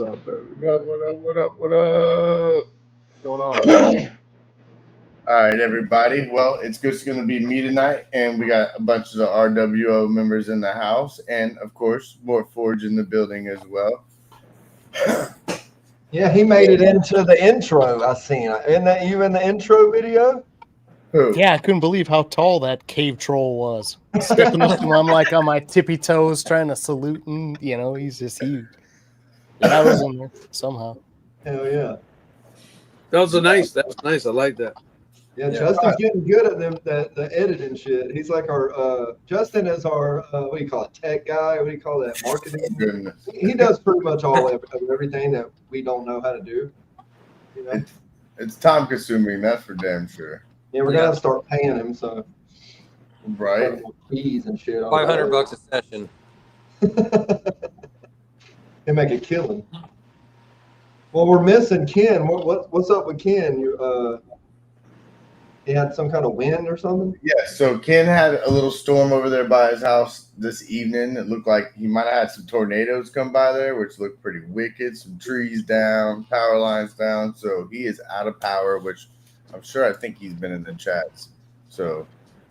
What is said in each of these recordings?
up, baby? What up? What's going on? All right, everybody. Well, it's just going to be me tonight, and we got a bunch of the RWO members in the house, and of course, more Forge in the building as well. Yeah, he made it into the intro. I seen. Isn't that you in the intro video? Who? Yeah, I couldn't believe how tall that cave troll was. Stepping up to him, I'm like on my tippy toes, trying to salute him. You know, he's just huge. Yeah, I was in there somehow. Hell yeah. That was nice. That was nice. I like that. Yeah, Justin's getting good at them the editing shit. He's like our Justin is our what do you call it, tech guy? What do you call that? Marketing. Goodness. He does pretty much all of everything that we don't know how to do. You know? It's time consuming, that's for damn sure. Yeah, we're gonna have to start paying him so Right. fees and shit. $500 a session. And make a killing. Well, we're missing Ken. What's up with Ken? You he had some kind of wind or something? Yeah, so Ken had a little storm over there by his house this evening. It looked like he might have had some tornadoes come by there, which looked pretty wicked. Some trees down, power lines down. So he is out of power, which I'm sure I think he's been in the chats. So,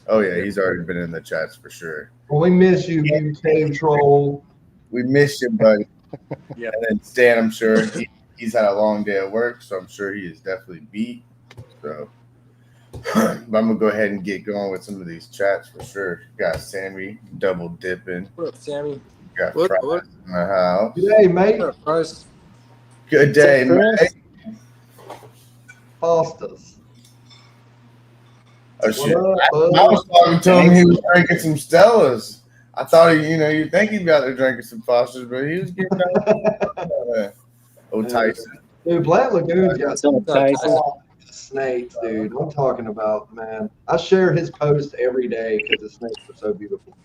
oh yeah, he's already been in the chats for sure. Well, we miss you, you cave troll. We miss you, buddy. Yeah. And then Stan, I'm sure he's had a long day at work, so I'm sure he is definitely beat. So, but I'm gonna go ahead and get going with some of these chats for sure. Got Sammy double dipping. What up, Sammy? Got What? Price in the house. Hey, mate. What up, Price? Good day, mate. Pastas. Oh shit! What up, I was talking to him. He was drinking some Stellas. I thought you'd think he'd be out there drinking some Fosters, but he was getting out. Oh, Tyson. Dude, Black Lagoon's got some Tyson? snakes, dude. I'm talking about, man. I share his post every day because the snakes are so beautiful.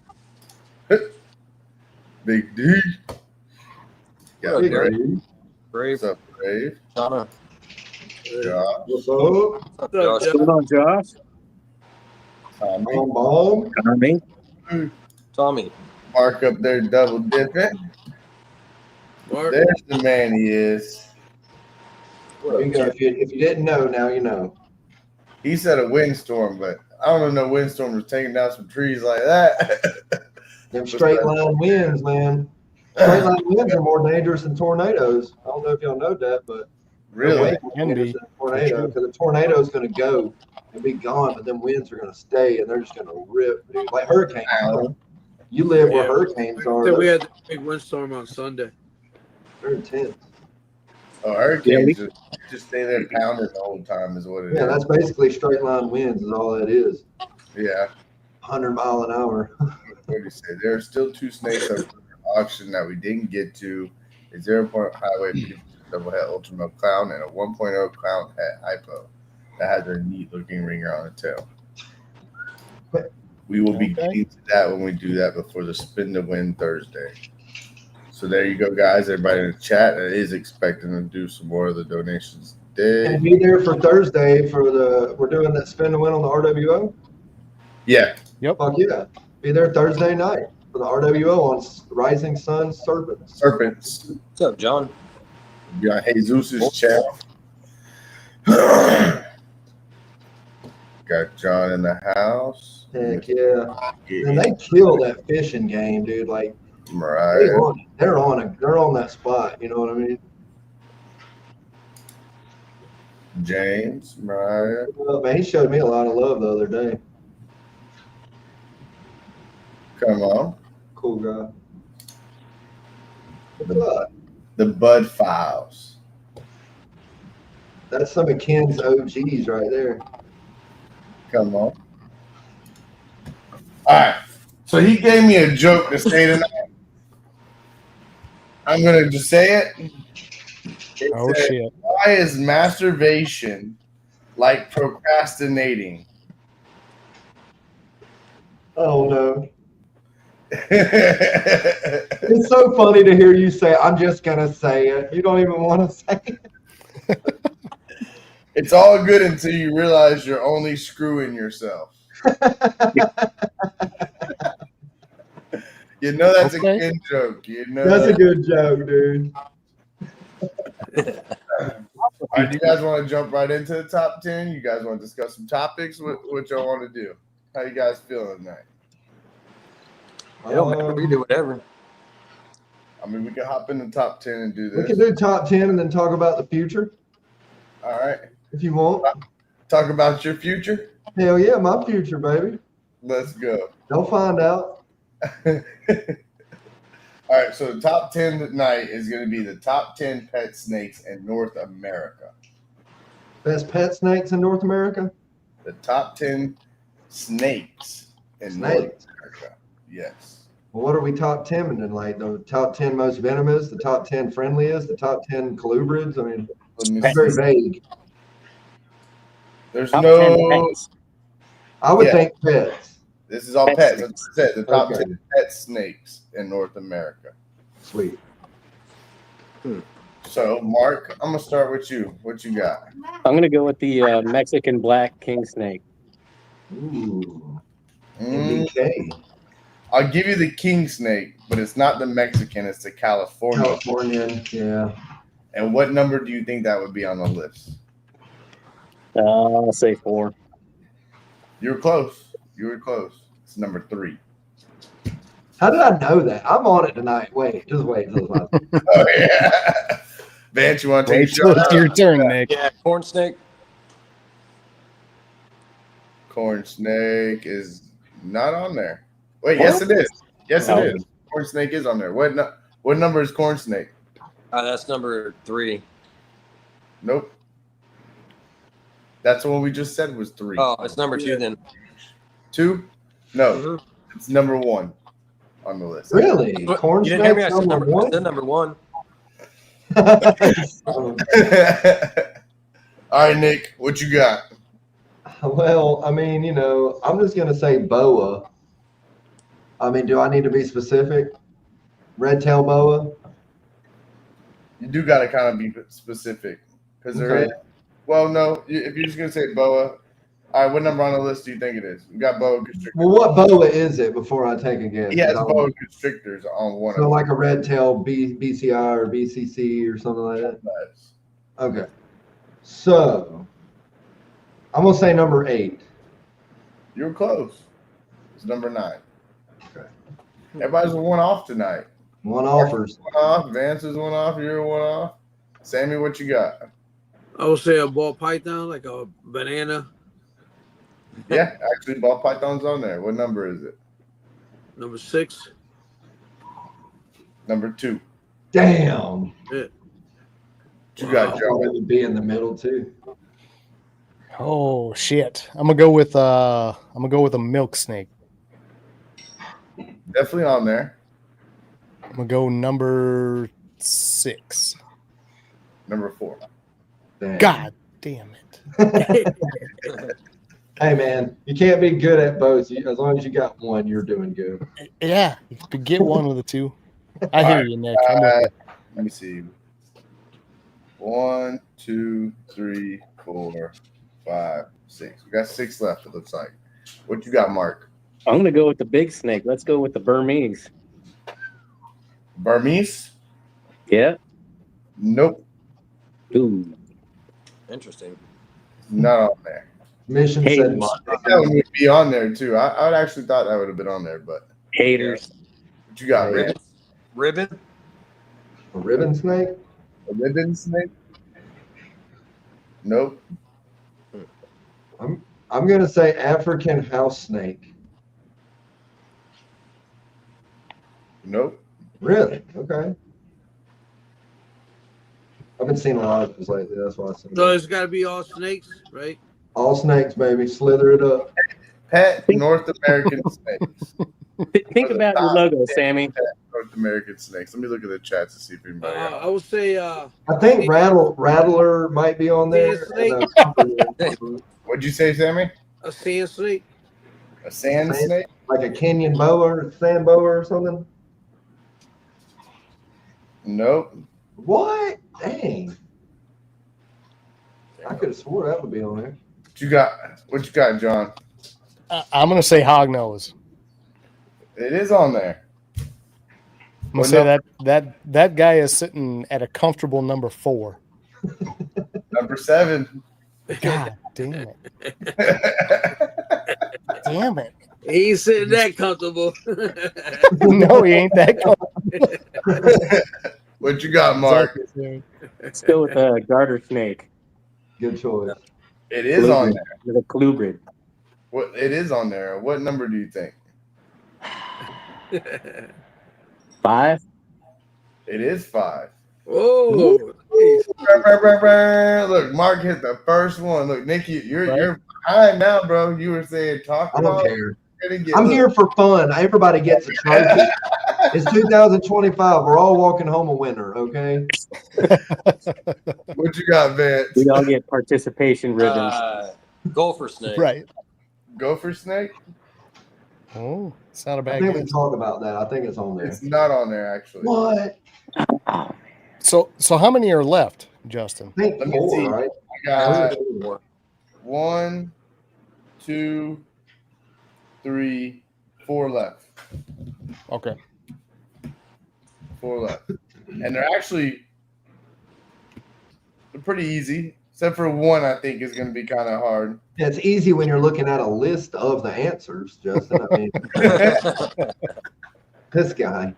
Big D. Got Big Brave. Dude. Brave. What's up, Brave? Donna. Josh. What's up? What's up, Josh? Josh? What's going on, Josh? Tommy. Bomb. Tommy. Tommy. Mark up there double dipping. Mark. There's the man he is. There you go. If you didn't know, now you know. He said a windstorm, but I don't know no windstorm was taking down some trees like that. Them straight line winds, man. Straight line winds are more dangerous than tornadoes. I don't know if y'all know that, but Really? they're way more dangerous than a tornado, because a tornado is going to go and be gone, but them winds are going to stay and they're just going to rip, dude. Like hurricanes. Ow. You live where Yeah. hurricanes are. So we had the big windstorm on Sunday. They're intense. Oh, hurricanes just stay there pounding the whole time is what it is. Yeah, that's basically straight line winds is all that is. Yeah. 100 mile an hour. What do you say? There are still two snakes up for auction that we didn't get to. A 0-point highway double head ultra clown and a 1.0 clown head hypo that has a neat looking ringer on the tail. We will be getting to that when we do that before the spin to win Thursday. So there you go, guys. Everybody in the chat that is expecting to do some more of the donations today. And be there for Thursday for we're doing that spin to win on the RWO. Yeah. Fuck yeah. Be there Thursday night for the RWO on Rising Sun Serpents. Serpents. What's up, John? We got Jesus' channel. Got John in the house. Heck yeah. And they kill that fishing game, dude. Like Mariah. they're on that spot, you know what I mean? James. Mariah. Well, man, he showed me a lot of love the other day. Come on. Cool guy. What's up? The Bud Files. That's some of Ken's OGs right there. Come on. All right. So he gave me a joke to say tonight. I'm going to just say it. It Oh, said, shit. why is masturbation like procrastinating? Oh no. It's so funny to hear you say, I'm just gonna say it. You don't even want to say it. It's all good until you realize you're only screwing yourself. You know that's Okay. a good joke. You know That's a that. good joke, dude. All right, you guys want to jump right into the top 10? You guys want to discuss some topics? What y'all want to do? How you guys feeling tonight? It don't matter. We can do whatever. I mean, we can hop in the top 10 and do We this. can do top 10 and then talk about the future All right. if you want. Talk about your future. Hell yeah, my future, baby. Let's go. They'll find out. All right. So the top 10 tonight is going to be the top 10 pet snakes in North America. Best pet snakes in North America? The top 10 snakes in North Snakes. America. Yes. Well, what are we top 10 in? Like the top 10 most venomous, the top 10 friendliest, the top 10 colubrids? I mean, Let me it's see. very vague. There's Top no. 10 pets. I would Yeah. think pets. This is all Pet pets. snakes. That's what I said. The top Okay. 10 pet snakes in North America. Sweet. So, Mark, I'm gonna start with you. What you got? I'm gonna go with the Mexican black king snake. Ooh. Mm, MBK. I'll give you the king snake, but it's not the Mexican. It's the California. Californian. Yeah. And what number do you think that would be on the list? I'll say 4. You were close. You were close. It's number 3. How did I know that? I'm on it tonight. Wait, just wait till it's my Oh yeah. Vance, you want to take Wait a till shot? it's your turn, Nick. Yeah, corn snake. Corn snake is not on there. Wait, yes it is. Yes No. it is. Corn snake is on there. What number is corn snake? That's number 3. Nope. That's the one we just said was 3. Oh, it's number 2 then. 2? No, Mhm. it's number 1 on the list. Really? But Corn you didn't hear me. I snakes said number number, I one? said number 1. All right, Nick, what you got? Well, I mean, you know, I'm just going to say boa. I mean, do I need to be specific? Red tail boa? You do got to kind of be specific because there Okay. is. Well, no, if you're just gonna say boa, all right. What number on the list do you think it is? You got boa constrictors. Well, what boa is it before I take a guess? He has 'Cause I boa don't- constrictors on one So of like a red tail BCI or BCC or something like that? them. Okay. So I'm going to say number 8. You're close. It's number 9. Okay. Everybody's one off tonight. One offers. One off. Vance is one off. You're one off. Sammy, what you got? I would say a ball python, like a banana. Yeah, actually, ball python's on there. What number is it? Number 6. Number 2. Damn. What you got, I Joe? thought it would be in the middle too. Oh shit! I'm gonna go with a milk snake. Definitely on there. I'm gonna go number 6. Number 4. Damn. God damn it! Hey man, you can't be good at both. As long as you got one, you're doing good. Yeah, you could get one of the two. I hear you, Nick. I'm with you. Let me see. 1, 2, 3, 4, 5, 6. We got 6 left, it looks like. What you got, Mark? I'm gonna go with the big snake. Let's go with the Burmese. Burmese? Yeah. Nope. Ooh. Interesting. Not on there. Mission Haters. said I think that one would be on there, too. I would actually thought that would have been on there, but Haters. what you got, Yeah. Ribbon? Ribbon? a ribbon snake. A ribbon snake? Nope. I'm gonna say African house snake. Nope. Really? Okay. I've been seeing a lot of those lately. That's why I said So it's got to be all snakes, right? all snakes, baby. Slither it up. Pet North American snakes. Think about your logo, Sammy. North American snakes. Let me look at the chat to see if anybody else. I would say I think Rattler might be on there. Snake. What'd you say, Sammy? a sand snake. A sand Sand? snake? Like a Kenyan boa or sand boa or something. Nope. What? Dang. I could have swore that would be on there. What you got? What you got, John? I'm gonna say hognose. It is on there. I'm gonna say that guy is sitting at a comfortable number 4. Number 7. God damn it. Damn it. He ain't sitting that comfortable. No, he ain't that cool. What you got, Mark? Let's go with a garter snake. Good choice. It is on Colubrid. there. With a colubrid. What? It is on there. What number do you think? 5. It is 5. Oh, geez. Look, Mark hit the first one. Look, Nikki, you're behind now, bro. You were saying talk I don't about. care. Get, I'm look. here for fun. Everybody gets a trophy. It's 2025. We're all walking home a winner, okay? What you got, Vance? We all get participation ribbons. Gopher snake. Right. Gopher snake? Oh, it's not a I bad think we guess. talked about that. I think it's on there. It's not on there, actually. What? So how many are left, Justin? I think Let me 4, see. right? I got 1, 2, 3, 4 left. Okay. 4 left. And they're pretty easy. Except for one, I think, is going to be kind of hard. Yeah, it's easy when you're looking at a list of the answers, Justin. I mean, this guy.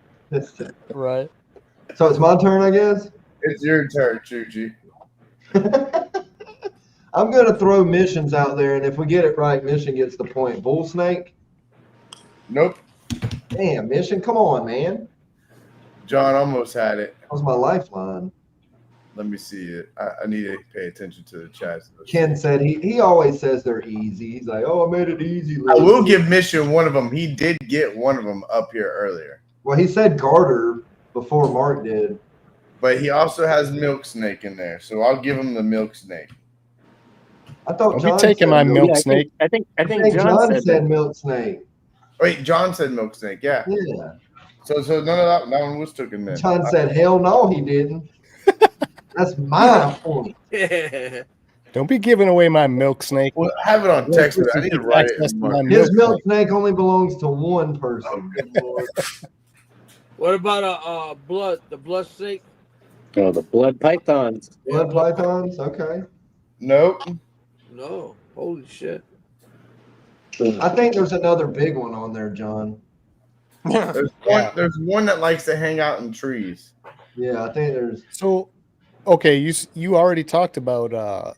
Right. So it's my turn, I guess? It's your turn, Chuchi. I'm going to throw missions out there, and if we get it right, mission gets the point. Bull snake? Nope. Damn, mission. Come on, man. John almost had it. That was my lifeline. Let me see it. I need to pay attention to the chat. Ken said he always says they're easy. He's like, oh, I made it easy. I will give Mission one of them. He did get one of them up here earlier. Well, he said garter before Mark did. But he also has milk snake in there, so I'll give him the milk snake. I thought Don't John be taking said my milk. milk snake. I think I think John said that. milk snake. Wait, John said milk snake. Yeah. Yeah. So none of that one was taken then. John said, hell no, he didn't. That's my point. Don't be giving away my milk snake. Well, have it on text. I need to write it. Access in to Mark. my His milk milk snake only belongs to one person. Oh, good Lord. What about the blood snake? Oh, the blood pythons. Blood pythons? Okay. Nope. No. Holy shit. I think there's another big one on there, John. There's one that likes to hang out in trees. Yeah, I think there's. So, okay, you already talked about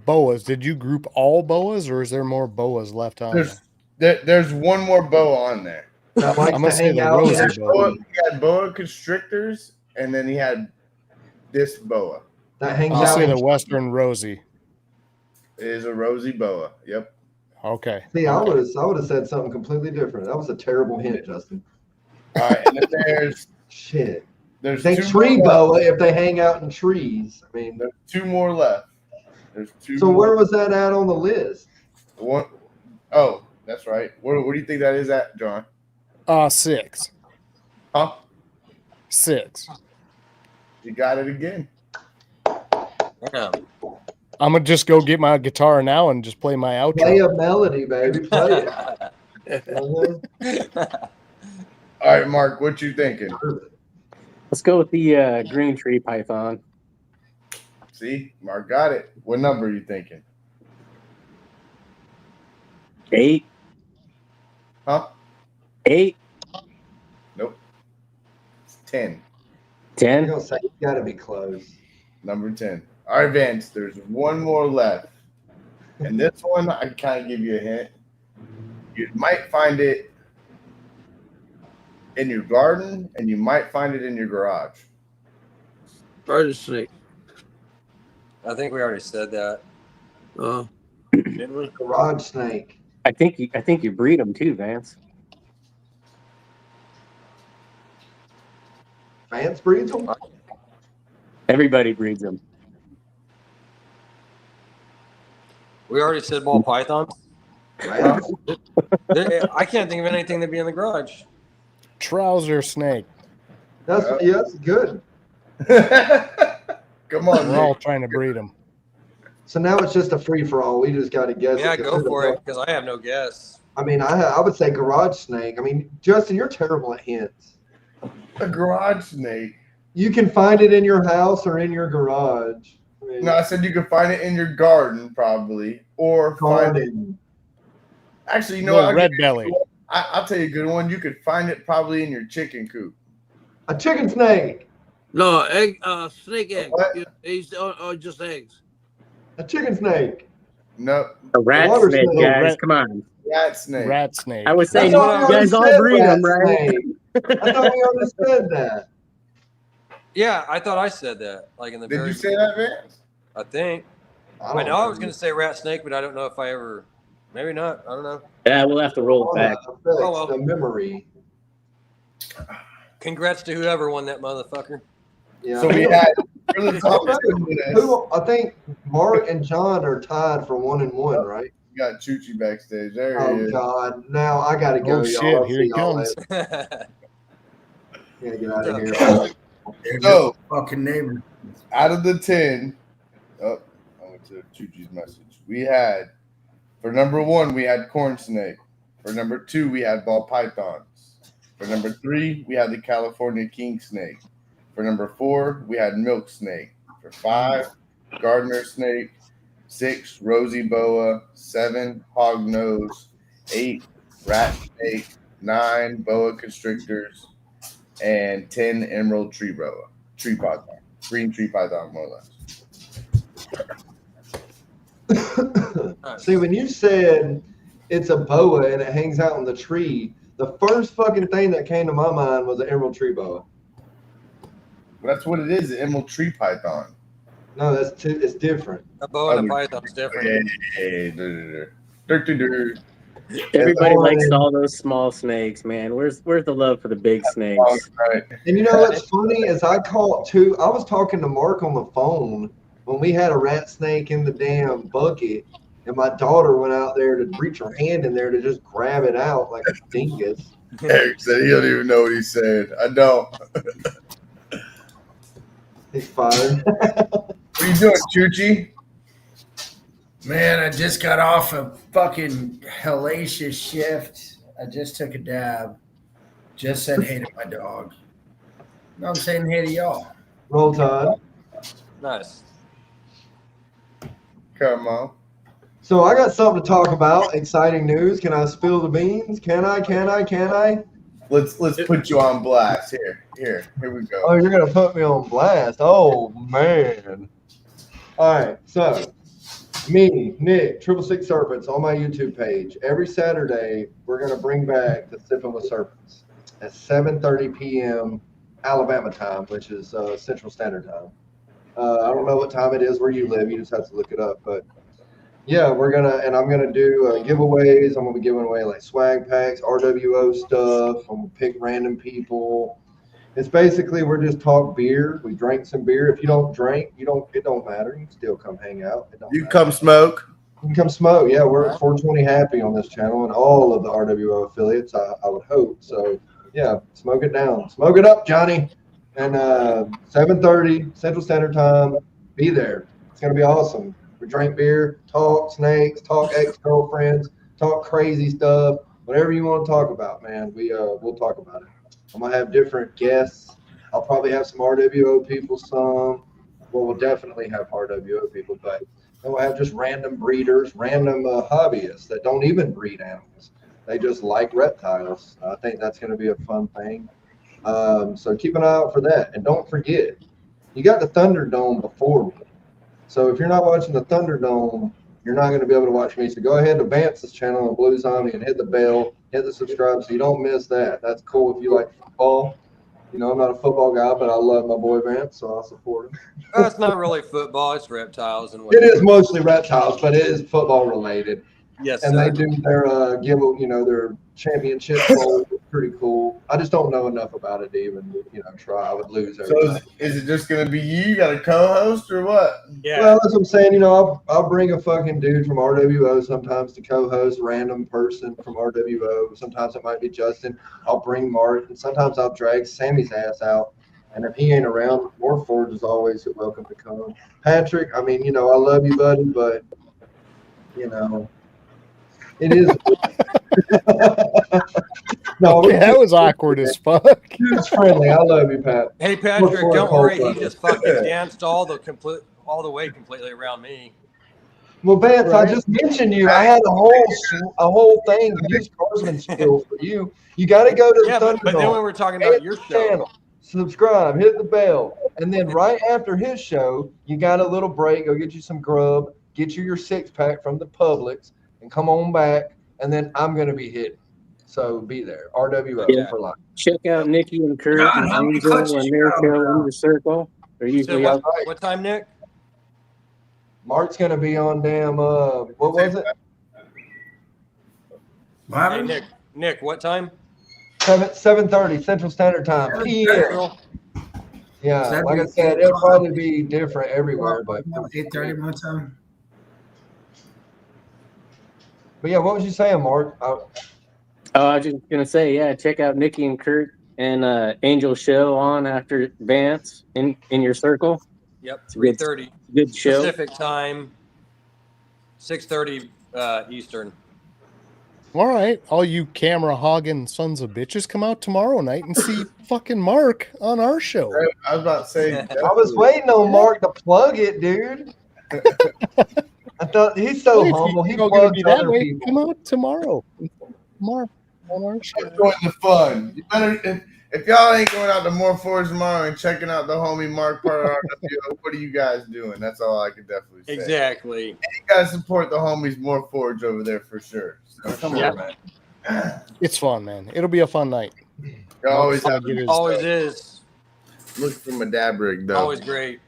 boas. Did you group all boas, or is there more boas left on There's one more boa on there. That likes I'm to gonna say hang the out in rosy a boa. tree. He had boa constrictors, and then he had this boa. That hangs I'll out. say in the western rosy. It is a rosy boa. Yep. Okay. See, I Okay. would have said something completely different. That was a terrible hint, Justin. All right, and then Shit. there's They two tree more left. boa if they hang out in trees. I mean, There's 2 more left. There's 2 so more. where was that at on the list? One, oh, that's right. What do you think that is at, John? 6. Huh? 6. You got it again. Yeah. I'm gonna just go get my guitar now and just play my outro. Play a melody, baby. Play it. All right, Mark, what you thinking? Let's go with the green tree python. See, Mark got it. What number are you thinking? 8. Huh? 8. Nope. It's 10. I'm 10. gonna say you gotta be close. Number 10. All right, Vance, there's one more left. And this one, I kind of give you a hint. You might find it in your garden, and you might find it in your garage. Garter snake. I think we already said that. Didn't we? Garage snake. I think you breed them too, Vance. Vance breeds them? Everybody breeds them. We already said ball pythons. Right. I can't think of anything that'd be in the garage. Trouser snake. That's good. Come on, We're all Nick. trying to breed them. So now it's just a free for all. We just got to guess. Yeah, it. go for it, because I have no guess. I mean, I would say garage snake. I mean, Justin, you're terrible at hints. A garage snake. You can find it in your house or in your garage. No, I said you could find it in your garden probably, or find it. Garden. Actually, you know Little what? red belly. I'll tell you a good one. You could find it probably in your chicken coop. A chicken snake. No, egg, snake egg. What? He's just eggs. A chicken snake. No, A rat water snake, snake. guys. Rat- Come on. rat snake. Rat snake. I was saying, That's what you I guys all said, breed them, rat right? snake. I thought we already said that. Yeah, I thought I said that. Like in the Did very you say that, Vance? I think. I I don't know I was going to say rat snake, but I don't know if I ever. Maybe not. I don't know. Yeah, we'll have to roll it back. Affects Oh, well. the memory. Congrats to whoever won that motherfucker. Yeah. So we had really Thompson with us. Who, I think Mark and John are tied for 1-1, right? We got Choochie backstage. There he Oh is. God! Now I gotta go, Oh, y'all. shit, I'll here see he y'all comes. later. Gotta get out of here. There's So your fucking neighbor. out of the 10, oh, I went to Choochie's message. We had for number 1, we had corn snake. For number 2, we had ball pythons. For number 3, we had the California king snake. For number 4, we had milk snake. For 5, gardener snake. 6, rosy boa. 7, hog nose. 8, rat snake. 9, boa constrictors. And 10, emerald tree python. Green tree python, more or less. See, when you said it's a boa and it hangs out on the tree, the first fucking thing that came to my mind was an emerald tree boa. That's what it is, an emerald tree python. No, it's different. A boa and a python's different. Everybody Oh, likes man. all those small snakes, man. Where's the love for the big snakes? Right. And you know what's funny is I was talking to Mark on the phone when we had a rat snake in the damn bucket, and my daughter went out there to reach her hand in there to just grab it out like a dingus. Eric said he don't even know what he said. I don't. He's fired. What are you doing, Choochie? Man, I just got off a fucking hellacious shift. I just took a dab. Just said hey to my dog. No, I'm saying hey to y'all. Roll Tide. Nice. Come on. So I got something to talk about. Exciting news. Can I spill the beans? Can I? Let's put you on blast. Here we go. Oh, you're gonna put me on blast. Oh man. All right. So me, Nick, 666 Serpents on my YouTube page. Every Saturday, we're gonna bring back the Sipping with Serpents at 7:30 p.m. Alabama time, which is Central Standard Time. I don't know what time it is where you live. You just have to look it up. But yeah, I'm gonna do giveaways. I'm gonna be giving away like swag packs, RWO stuff. I'm gonna pick random people. It's basically we're just talk beer. We drank some beer. If you don't drink, it don't matter. You can still come hang out. It don't You matter. come smoke. You can come smoke. Yeah, we're at 420 Happy on this channel and all of the RWO affiliates. I would hope so. Yeah, smoke it down. Smoke it up, Johnny. And 7:30 Central Standard Time. Be there. It's gonna be awesome. We drink beer, talk snakes, talk ex-girlfriends, talk crazy stuff, whatever you want to talk about, man. We'll talk about it. I'm gonna have different guests. I'll probably have some RWO people. We'll definitely have RWO people, but then we'll have just random breeders, random hobbyists that don't even breed animals. They just like reptiles. I think that's gonna be a fun thing. So keep an eye out for that, and don't forget, you got the Thunderdome before me. So if you're not watching the Thunderdome, you're not going to be able to watch me. So go ahead to Vance's channel on Blue Zombie and hit the bell, hit the subscribe so you don't miss that. That's cool if you like football. You know, I'm not a football guy, but I love my boy Vance, so I'll support him. It's not really football. It's reptiles and It is mostly reptiles, but it is football related. Yes, And they do their their championship bowl. It's pretty cool. I just don't know enough about it to even try. I would lose every So time. is it just gonna be you? You got a co-host or what? Yeah. Well, that's what I'm saying. I'll bring a fucking dude from RWO sometimes to co-host, random person from RWO. Sometimes it might be Justin. I'll bring Mark, and sometimes I'll drag Sammy's ass out. And if he ain't around, Warforge is always welcome to come. Patrick, I mean, I love you, buddy, but it is. No, Yeah, that was awkward as fuck. it's friendly. I love you, Pat. Hey Patrick, Look for don't it, worry. hold He on. just fucking danced all all the way completely around me. Well, Vance, I Right. just mentioned you. I had a whole thing, used Carsman spiel for you. You got to go to the Yeah, but then when Thunderdome, we're talking about your show, channel, subscribe, hit the bell, and then right after his show, you got a little break. Go get you some grub, get you your 6-pack from the Publix, and come on back. And then I'm going to be hitting. So be there. RWO Yeah. for life. Check out Nikki and Kurt God, and how many Angel clutches and you their got show around? in the circle. They're so usually what, up. what time, Nick? Mark's going to be on damn, what was it? What Hey, happened? Nick, what time? 7:30 Central Standard Time. PM. Central. Yeah, So that'd like I be said, 8 it'll o'clock. probably be different everywhere, but 8:30 my time. yeah, what was you saying, Mark? Oh, I was just gonna say, yeah, check out Nikki and Kurt and Angel show on after Vance in your circle. Yep, It's a good, 3:30 good show. Pacific time, 6:30 Eastern. All right, all you camera hogging sons of bitches, come out tomorrow night and see fucking Mark on our show. I was about to say. I was waiting on Mark to plug it, dude. I thought he's so Hey, if humble. He you're gonna plugs be that other way, people. come out tomorrow. Mark on our show. Join the fun. You better, if y'all ain't going out to More Forge tomorrow and checking out the homie Mark part of RWO, what are you guys doing? That's all I could definitely say. Exactly. You guys support the homies More Forge over there for sure. So come Yeah. on, man. It's fun, man. It'll be a fun night. You always Mark's have gonna get his- Always is. looking for my dab rig though. Always great.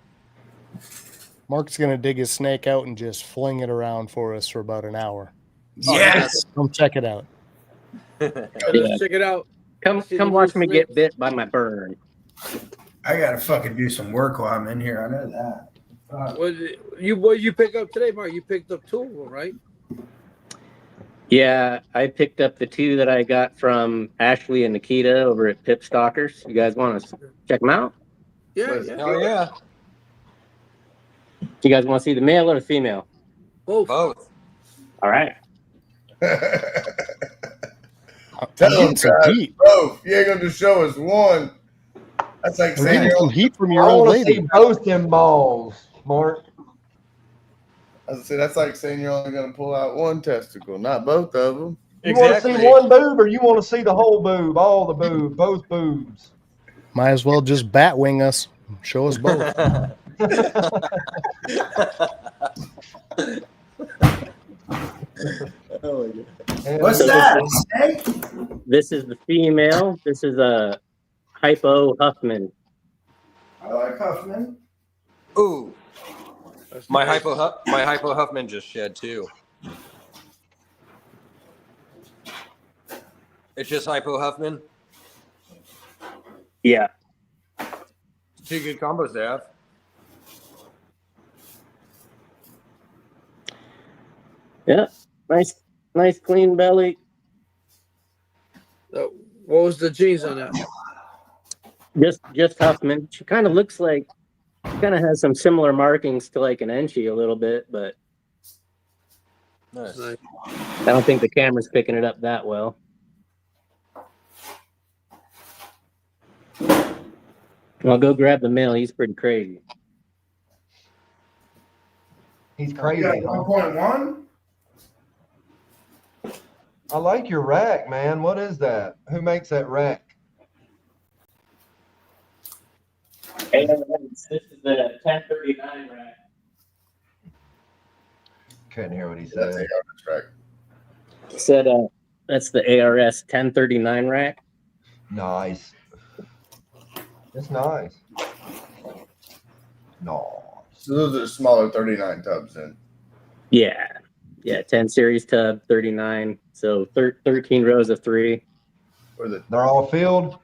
Mark's gonna dig his snake out and just fling it around for us for about an hour. Yes. Come check it out. Let's check it out. Come See come the watch new me get snakes. bit by my burn. I gotta fucking do some work while I'm in here. I know that. What you pick up today, Mark? You picked up 2 of them, right? Yeah, I picked up the 2 that I got from Ashley and Nikita over at Pip Stalkers. You guys want to check them out? Yeah, Oh yeah, You guys want to see the male or the female? both. both. All right. Tell I'm him, getting some guys, heat. bro. You ain't gonna just show us one. That's like I'm saying getting you're some only, heat from I your old want to see lady. both them balls, Mark. that's like saying you're only gonna pull out one testicle, not both of them. You want to see one boob or you want to see the whole boob, all the boob, both boobs? Might as well just bat wing us. Show us both. And What's So that? Snake? This is the female. This is a Hypo Huffman. I like Huffman. Ooh, That's my nice. hypo Huffman just shed too. It's just hypo Huffman. Yeah. 2 good combos to have. Yeah. Nice clean belly. What was the genes on that? Just Huffman. She kind of looks like, kind of has some similar markings to like an Enchi a little bit, but Nice. Nice. I don't think the camera's picking it up that well. I'll go grab the male. He's pretty crazy. he's You crazy. got Huh? 1.1? I like your rack, man. What is that? Who makes that rack? This is the 1039 rack. Couldn't hear what he That's said. ARS track. Said that's the ARS 1039 rack. Nice. It's nice. No. So those are smaller 39 tubs then. Yeah. 10 series tub 39. So 13 rows of 3. Or the They're all filled?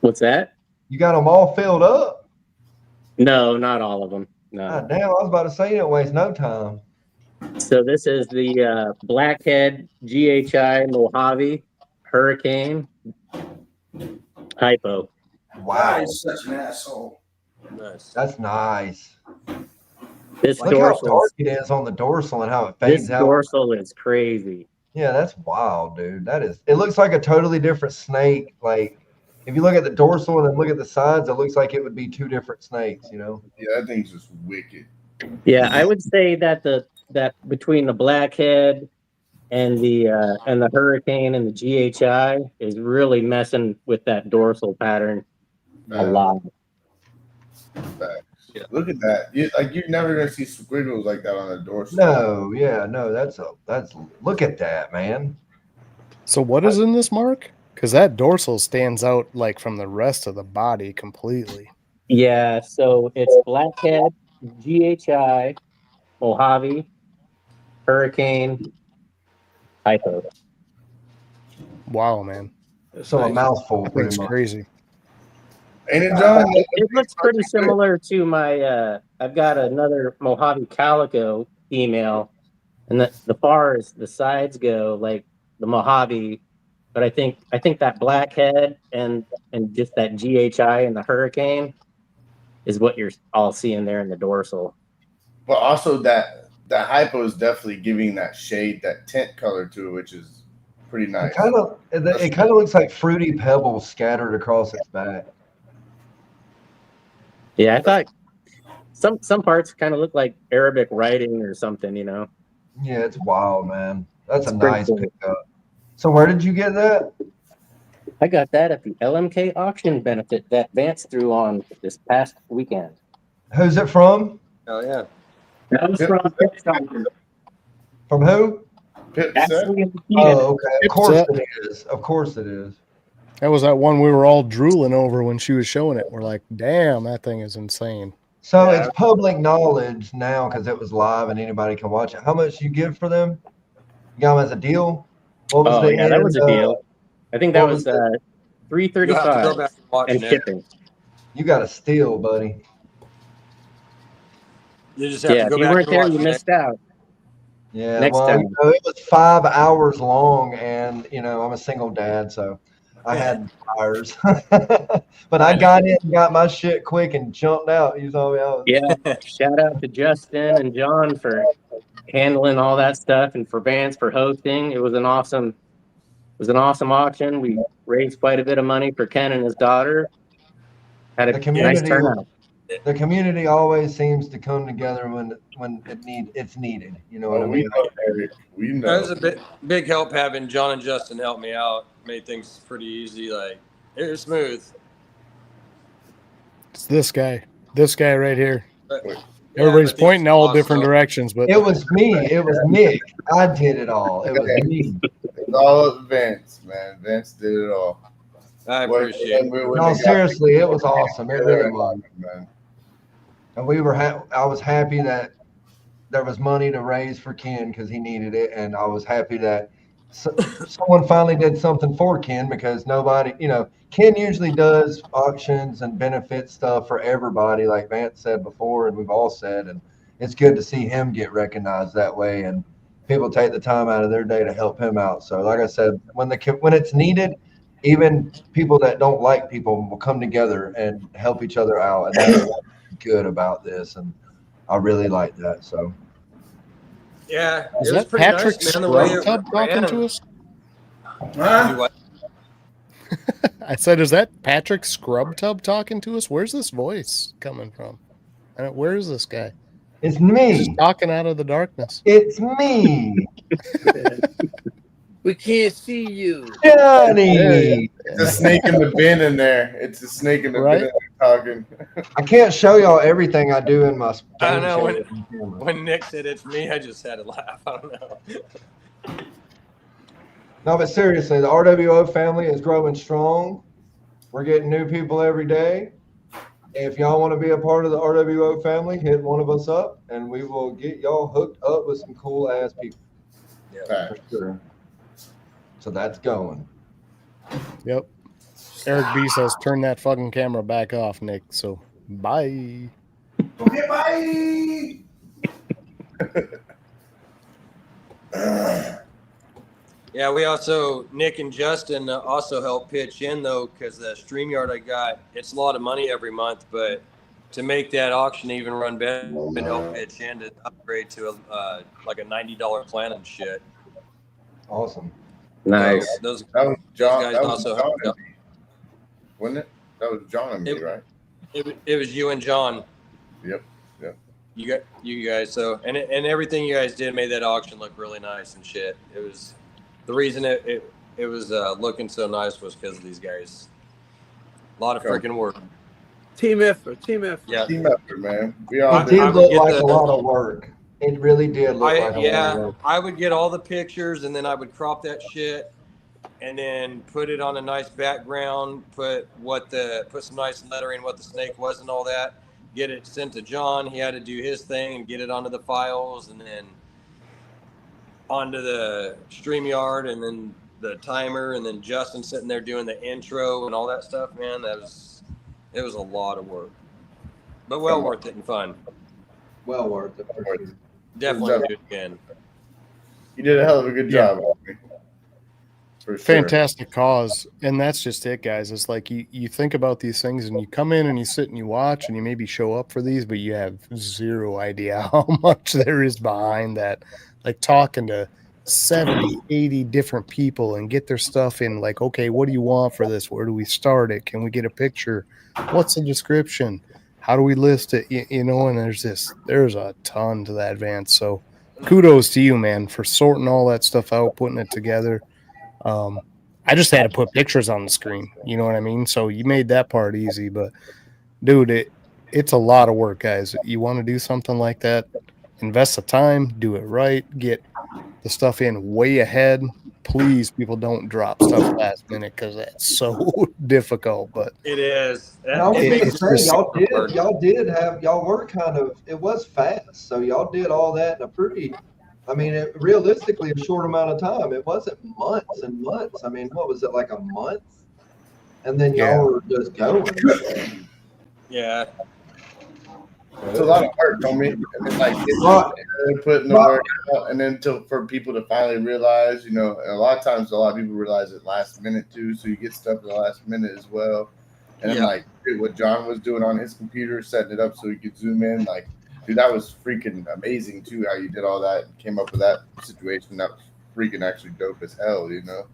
What's that? You got them all filled up? No, not all of them. No. God damn, I was about to say you don't waste no time. So this is the Blackhead GHI Mojave Hurricane Hypo. Wow. He's such an asshole. Nice. That's nice. This Look how dorsal, dark it is on the dorsal and how it this fades out. dorsal is crazy. Yeah, that's wild, dude. That is. It looks like a totally different snake. Like if you look at the dorsal and then look at the sides, it looks like it would be two different snakes. You know. Yeah, that thing's just wicked. Yeah, I would say that that between the blackhead and the hurricane and the GHI is really messing with that dorsal pattern a lot. Facts. Yeah. Look at that. You're never gonna see squiggles like that on a dorsal. No, yeah, no, that's look at that, man. So what is in this mark? Because that dorsal stands out like from the rest of the body completely. Yeah, so it's blackhead, GHI, Mojave, hurricane, typo. Wow, man. So a mouthful, That pretty thing's much. crazy. Ain't it, John? It looks pretty similar to my. I've got another Mojave Calico female, and the far as the sides go, like the Mojave, but I think that blackhead and just that GHI and the hurricane is what you're all seeing there in the dorsal. But also that hypo is definitely giving that shade, that tint color to it, which is pretty nice. It kind of looks like fruity pebbles scattered across its back. Yeah, I thought some parts kind of look like Arabic writing or something, you know. Yeah, it's wild, man. That's a It's pretty nice cool. pickup. So where did you get that? I got that at the LMK auction benefit that Vance threw on this past weekend. Who's it from? Oh yeah. That was from Pipstone. From who? Pip set? Actually, Oh, okay. Of It's course up. it is. Of course it is. That was that one we were all drooling over when she was showing it. We're like, damn, that thing is insane. So Yeah. it's public knowledge now because it was live and anybody can watch it. How much you give for them? You got them as a deal? What was Oh the yeah, that was a end, deal. I think that what was was uh, You'll have to go $335 back and watch and it. shipping. You got a steal, buddy. You just have Yeah, to if go you back weren't and there, watch you it. missed out. Yeah, Next well, time. you know, it was 5 hours long, and I'm a single dad, so I had tires. But I got in and got my shit quick and jumped out. You saw me out. Yeah, shout out to Justin and John for handling all that stuff, and for Vance for hosting. It was an awesome auction. We raised quite a bit of money for Ken and his daughter. Had The a nice community, turnout. the community always seems to come together when it's needed. You know what I Oh, mean? we know, Eric. We It know. was a big help having John and Justin help me out. Made things pretty easy. Like it was smooth. It's this guy right here. But, Everybody's but the team pointing all was different awesome. directions, but It was me. It was Nick. I did it all. It was me. It's all up Vince, man. Vince did it all. I appreciate it. No, seriously, it was awesome. It really was. Man. And I was happy that there was money to raise for Ken because he needed it, and I was happy that someone finally did something for Ken because nobody, Ken usually does auctions and benefit stuff for everybody, like Vance said before, and we've all said, and it's good to see him get recognized that way, and people take the time out of their day to help him out. So, like I said, when it's needed, even people that don't like people will come together and help each other out, and that's what's good about this, and I really like that. So. Yeah, is it was that pretty Patrick nice, man, the way Scrub it Tub talking ran. to us? Huh? Do what? I said, is that Patrick Scrub Tub talking to us? Where's this voice coming from? Where is this guy? It's He's me. just talking out of the darkness. It's me, We can't see you. Johnny. It's a snake in the bin in there. It's a snake in the Right? bin talking. I can't show y'all everything I do in my I game know, changer camera. When Nick said it's me, I just had to laugh. I don't know. No, but seriously, the RWO family is growing strong. We're getting new people every day. If y'all want to be a part of the RWO family, hit one of us up, and we will get y'all hooked up with some cool ass people for sure. So that's going. Yep. Eric B says, turn that fucking camera back off, Nick. So, bye. Okay, bye. Yeah, we also, Nick and Justin also help pitch in, though, because the StreamYard I got, it's a lot of money every month, but to make that auction even run better, and help pitch in to upgrade to like a $90 plan and shit. Awesome. Nice. Those That was John. guys That was also John. helped out. wasn't it? That was John and me, right? It was you and John. Yep. You guys. So and everything you guys did made that auction look really nice and shit. It was the reason it was looking so nice was because of these guys. A lot of freaking work. Team effort. Yeah. Team effort, man. We It all did would look get like the- a lot of work. It really did look like a lot of work. I would get all the pictures and then I would crop that shit and then put it on a nice background, put some nice lettering, what the snake was and all that. Get it sent to John. He had to do his thing and get it onto the files and then onto the StreamYard and then the timer and then Justin sitting there doing the intro and all that stuff, man. It was a lot of work, but well worth it and fun. Well worth it. For sure. Definitely do it again. You did a hell of a good job. For sure. Fantastic cause. And that's just it, guys. It's like you think about these things and you come in and you sit and you watch and you maybe show up for these, but you have zero idea how much there is behind that. Like talking to 70, 80 different people and get their stuff in, like, okay, what do you want for this? Where do we start it? Can we get a picture? What's the description? How do we list it? You know, and there's a ton to that, Vance. So kudos to you, man, for sorting all that stuff out, putting it together. I just had to put pictures on the screen. You know what I mean? So you made that part easy, but dude, it's a lot of work, guys. You want to do something like that, invest the time, do it right, get the stuff in way ahead. Please, people, don't drop stuff last minute because that's so difficult. But It is. And I was It- gonna it's say, just- y'all were kind of, it was fast. So y'all did all that in a pretty, I mean, realistically, a short amount of time. It wasn't months and months. I mean, what was it, like a month? And then y'all were just going. Yeah. It's a lot of work, don't we? And then like putting the work out, and then for people to finally realize, you know, and a lot of times a lot of people realize it last minute too. So you get stuff at the last minute as well. And then like what John was doing on his computer, setting it up so he could zoom in, like, dude, that was freaking amazing too. How you did all that and came up with that situation. That was freaking actually dope as hell, you know.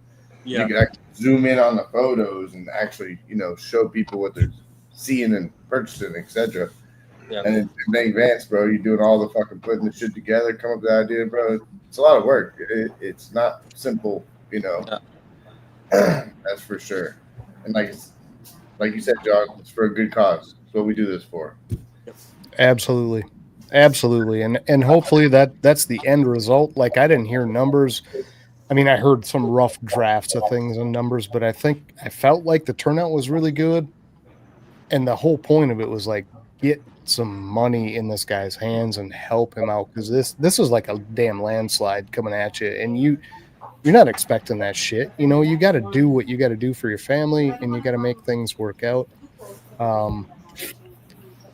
Yeah. You could actually zoom in on the photos and actually, you know, show people what they're seeing and purchasing, etc. Yeah. And then Vance, bro, you're doing all the fucking putting the shit together, come up with the idea, bro. It's a lot of work. It's not simple, you know. Yeah. That's for sure. And like you said, John, it's for a good cause. That's what we do this for. absolutely, and hopefully that's the end result. Like, I didn't hear numbers. I mean, I heard some rough drafts of things and numbers, but I felt like the turnout was really good. And the whole point of it was like, get some money in this guy's hands and help him out, because this is like a damn landslide coming at you, and you're not expecting that shit. You know, you got to do what you got to do for your family, and you got to make things work out.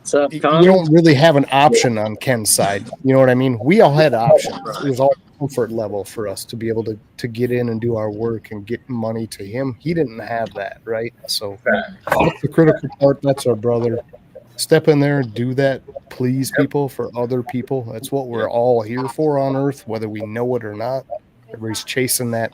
So You don't really have an option on Ken's side. You know what I mean? We all had options. It was all comfort level for us to be able to get in and do our work and get money to him. He didn't have that, right? So that's the critical part. That's our brother. Step in there and do that. Please people for other people. That's what we're all here for on earth, whether we know it or not. Everybody's chasing that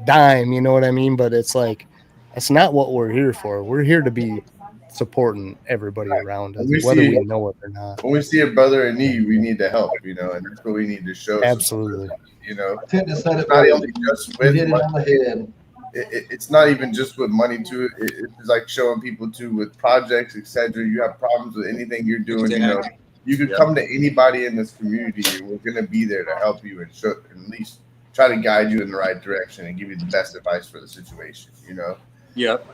dime, you know what I mean? But it's like, that's not what we're here for. We're here to be supporting everybody around us, whether we know it or not. When we see a brother in need, we need to help, you know, and that's what we need to show. Absolutely. You know, I tend to say it not right. only just You with hit it money, on the head. it's not even just with money too. It's like showing people too with projects, etc. You have problems with anything you're doing, you know, you could come to anybody in this community and we're going to be there to help you and show, at least try to guide you in the right direction and give you the best advice for the situation, you know? Yep.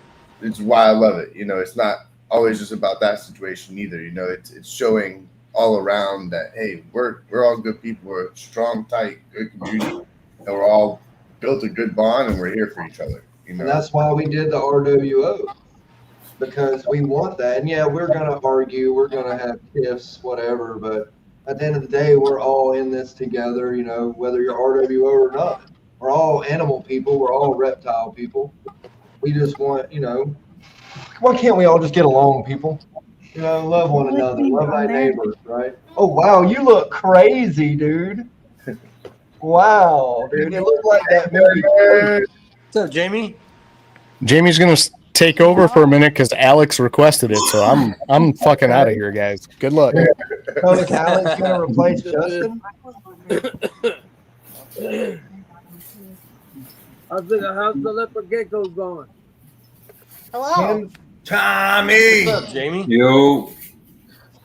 It's why I love it. You know, it's not always just about that situation either. You know, it's showing all around that, hey, we're all good people. We're a strong, tight, good community, and we're all built a good bond, and we're here for each other. You know, And that's why we did the RWO, because we want that. And yeah, we're going to argue, we're going to have tiffs, whatever, but at the end of the day, we're all in this together, you know, whether you're RWO or not. We're all animal people. We're all reptile people. We just want, you know, why can't we all just get along, people? You know, love one another, love thy neighbors, right? Oh, wow, you look crazy, dude. Wow, dude, it looked like that movie. What's up, Jamie? Jamie's going to take over for a minute because Alex requested it. So I'm fucking out of here, guys. Good luck. So is Alex going to replace Justin? How's the leopard geckos going? Hello. Ken, Tommy. What's up, Jamie? Yo,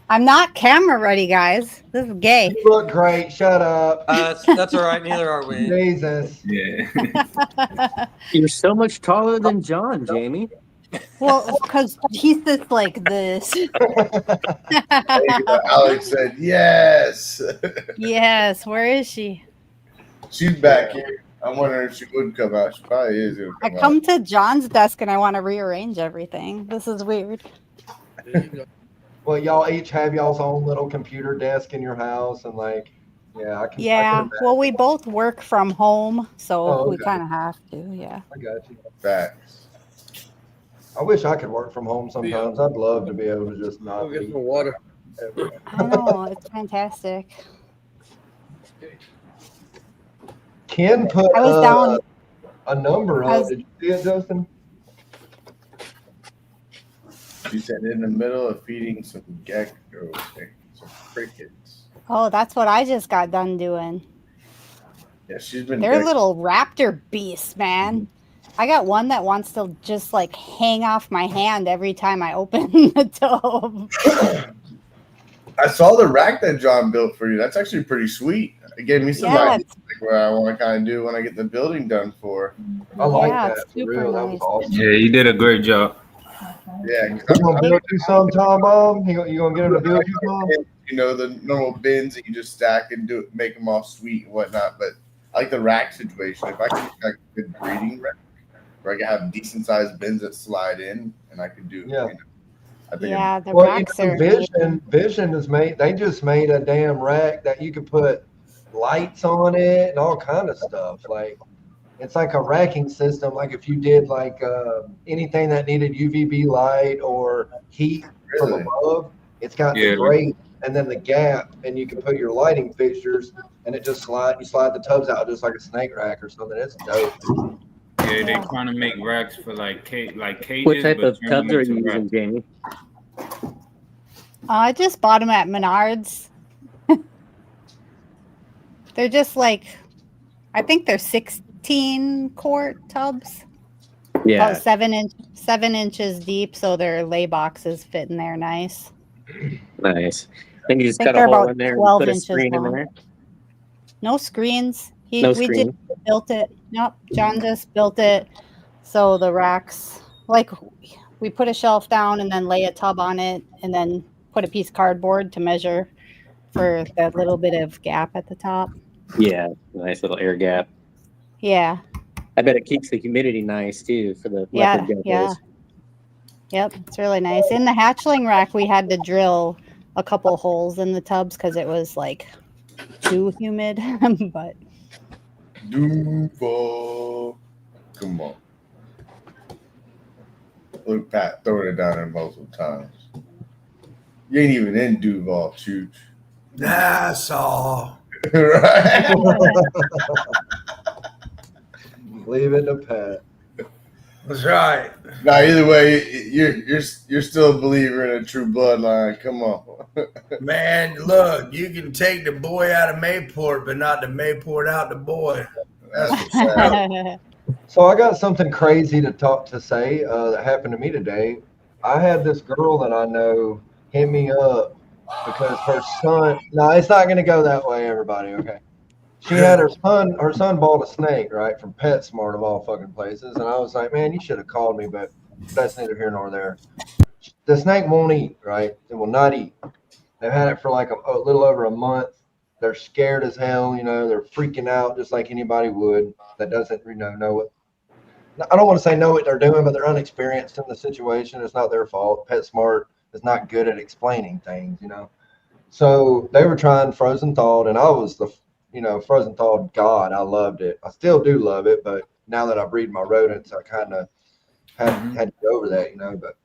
I'm not camera ready, guys. This is gay. you look great. Shut up. That's all right. Neither are we. Jesus. yeah. You're so much taller than John, Jamie. Well, because he sits like this. Alex said yes. Yes, where is she? She's back here. I'm wondering if she would come out. She probably is. I come to John's desk and I want to rearrange everything. This is weird. There you go. Well, y'all each have y'all's own little computer desk in your house, and like, yeah, I can. I Yeah. can Well, we both work from home, so Oh, we okay. kind of have to. Yeah. I got you. Facts. I wish I could work from home sometimes. I'd love to be able to just not Go get be. some water. I know. It's fantastic. Ken put I was down. a number I up. was- Did you see it, Justin? She said in the middle of feeding some geckos, some crickets. Oh, that's what I just got done doing. Yeah, she's been. They're little raptor beasts, man. I got one that wants to just like hang off my hand every time I open the tub. I saw the rack that John built for you. That's actually pretty sweet. It gave me some Yeah, ideas like what I want to kind of do when I get the building done for. I like Yeah, that it's for super real. That was nice. awesome. Yeah, you did a great job. Yeah, You gonna build you some, Tom Bomb? You gonna get him to build you some? you know, the normal bins that you just stack and do make them all sweet and whatnot. But I like the rack situation. If I could get like a good breeding rack where I could have decent sized bins that slide in, and I could do. Yeah. You know, I think Yeah, the Well, racks you know, are. Vision is made. They just made a damn rack that you could put lights on it and all kind of stuff. Like it's like a racking system. Like if you did like anything that needed UVB light or heat from Really? above, it's got Yeah. the grate and then the gap, and you can put your lighting fixtures, and it just slide. You slide the tubs out just like a snake rack or something. It's dope. Yeah, they Yeah. trying to make racks for like cages. What type but of turn tubs them are you into using, racks. Jamie? I just bought them at Menards. They're just like, I think they're 16 quart tubs. Yeah. About 7 inches deep, so their lay boxes fit in there nice. Nice. Then you just I think cut a they're hole about in there and 12 put a inches screen in long. there. No screens. No We just screen. built it. Nope, John just built it. So the racks, like we put a shelf down and then lay a tub on it and then put a piece of cardboard to measure for that little bit of gap at the top. Yeah, nice little air gap. Yeah. I bet it keeps the humidity nice too for the Yeah, leopard geckos. yeah. Yep, it's really nice. In the hatchling rack, we had to drill a couple holes in the tubs because it was like too humid. But Duval. Come on. Look, Pat throwing it down there multiple times. You ain't even in Duval, Chooch. That's all. Right? Leave it to Pat. That's right. Now, either way, you're still a believer in a true bloodline. Come on. Man, look, you can take the boy out of Mayport, but not the Mayport out the boy. That's what's up. So I got something crazy to say that happened to me today. I had this girl that I know hit me up because her son. No, it's not going to go that way, everybody. Okay. She had her son. Her son bought a snake, right, from PetSmart of all fucking places, and I was like, man, you should have called me, but that's neither here nor there. The snake won't eat, right? It will not eat. They've had it for like a little over a month. They're scared as hell, you know. They're freaking out just like anybody would that doesn't, know what. I don't want to say know what they're doing, but they're unexperienced in the situation. It's not their fault. PetSmart is not good at explaining things, you know. So they were trying frozen thawed, and I was the, frozen thawed god. I loved it. I still do love it, but now that I breed my rodents, I kind of had to get over that, you know. But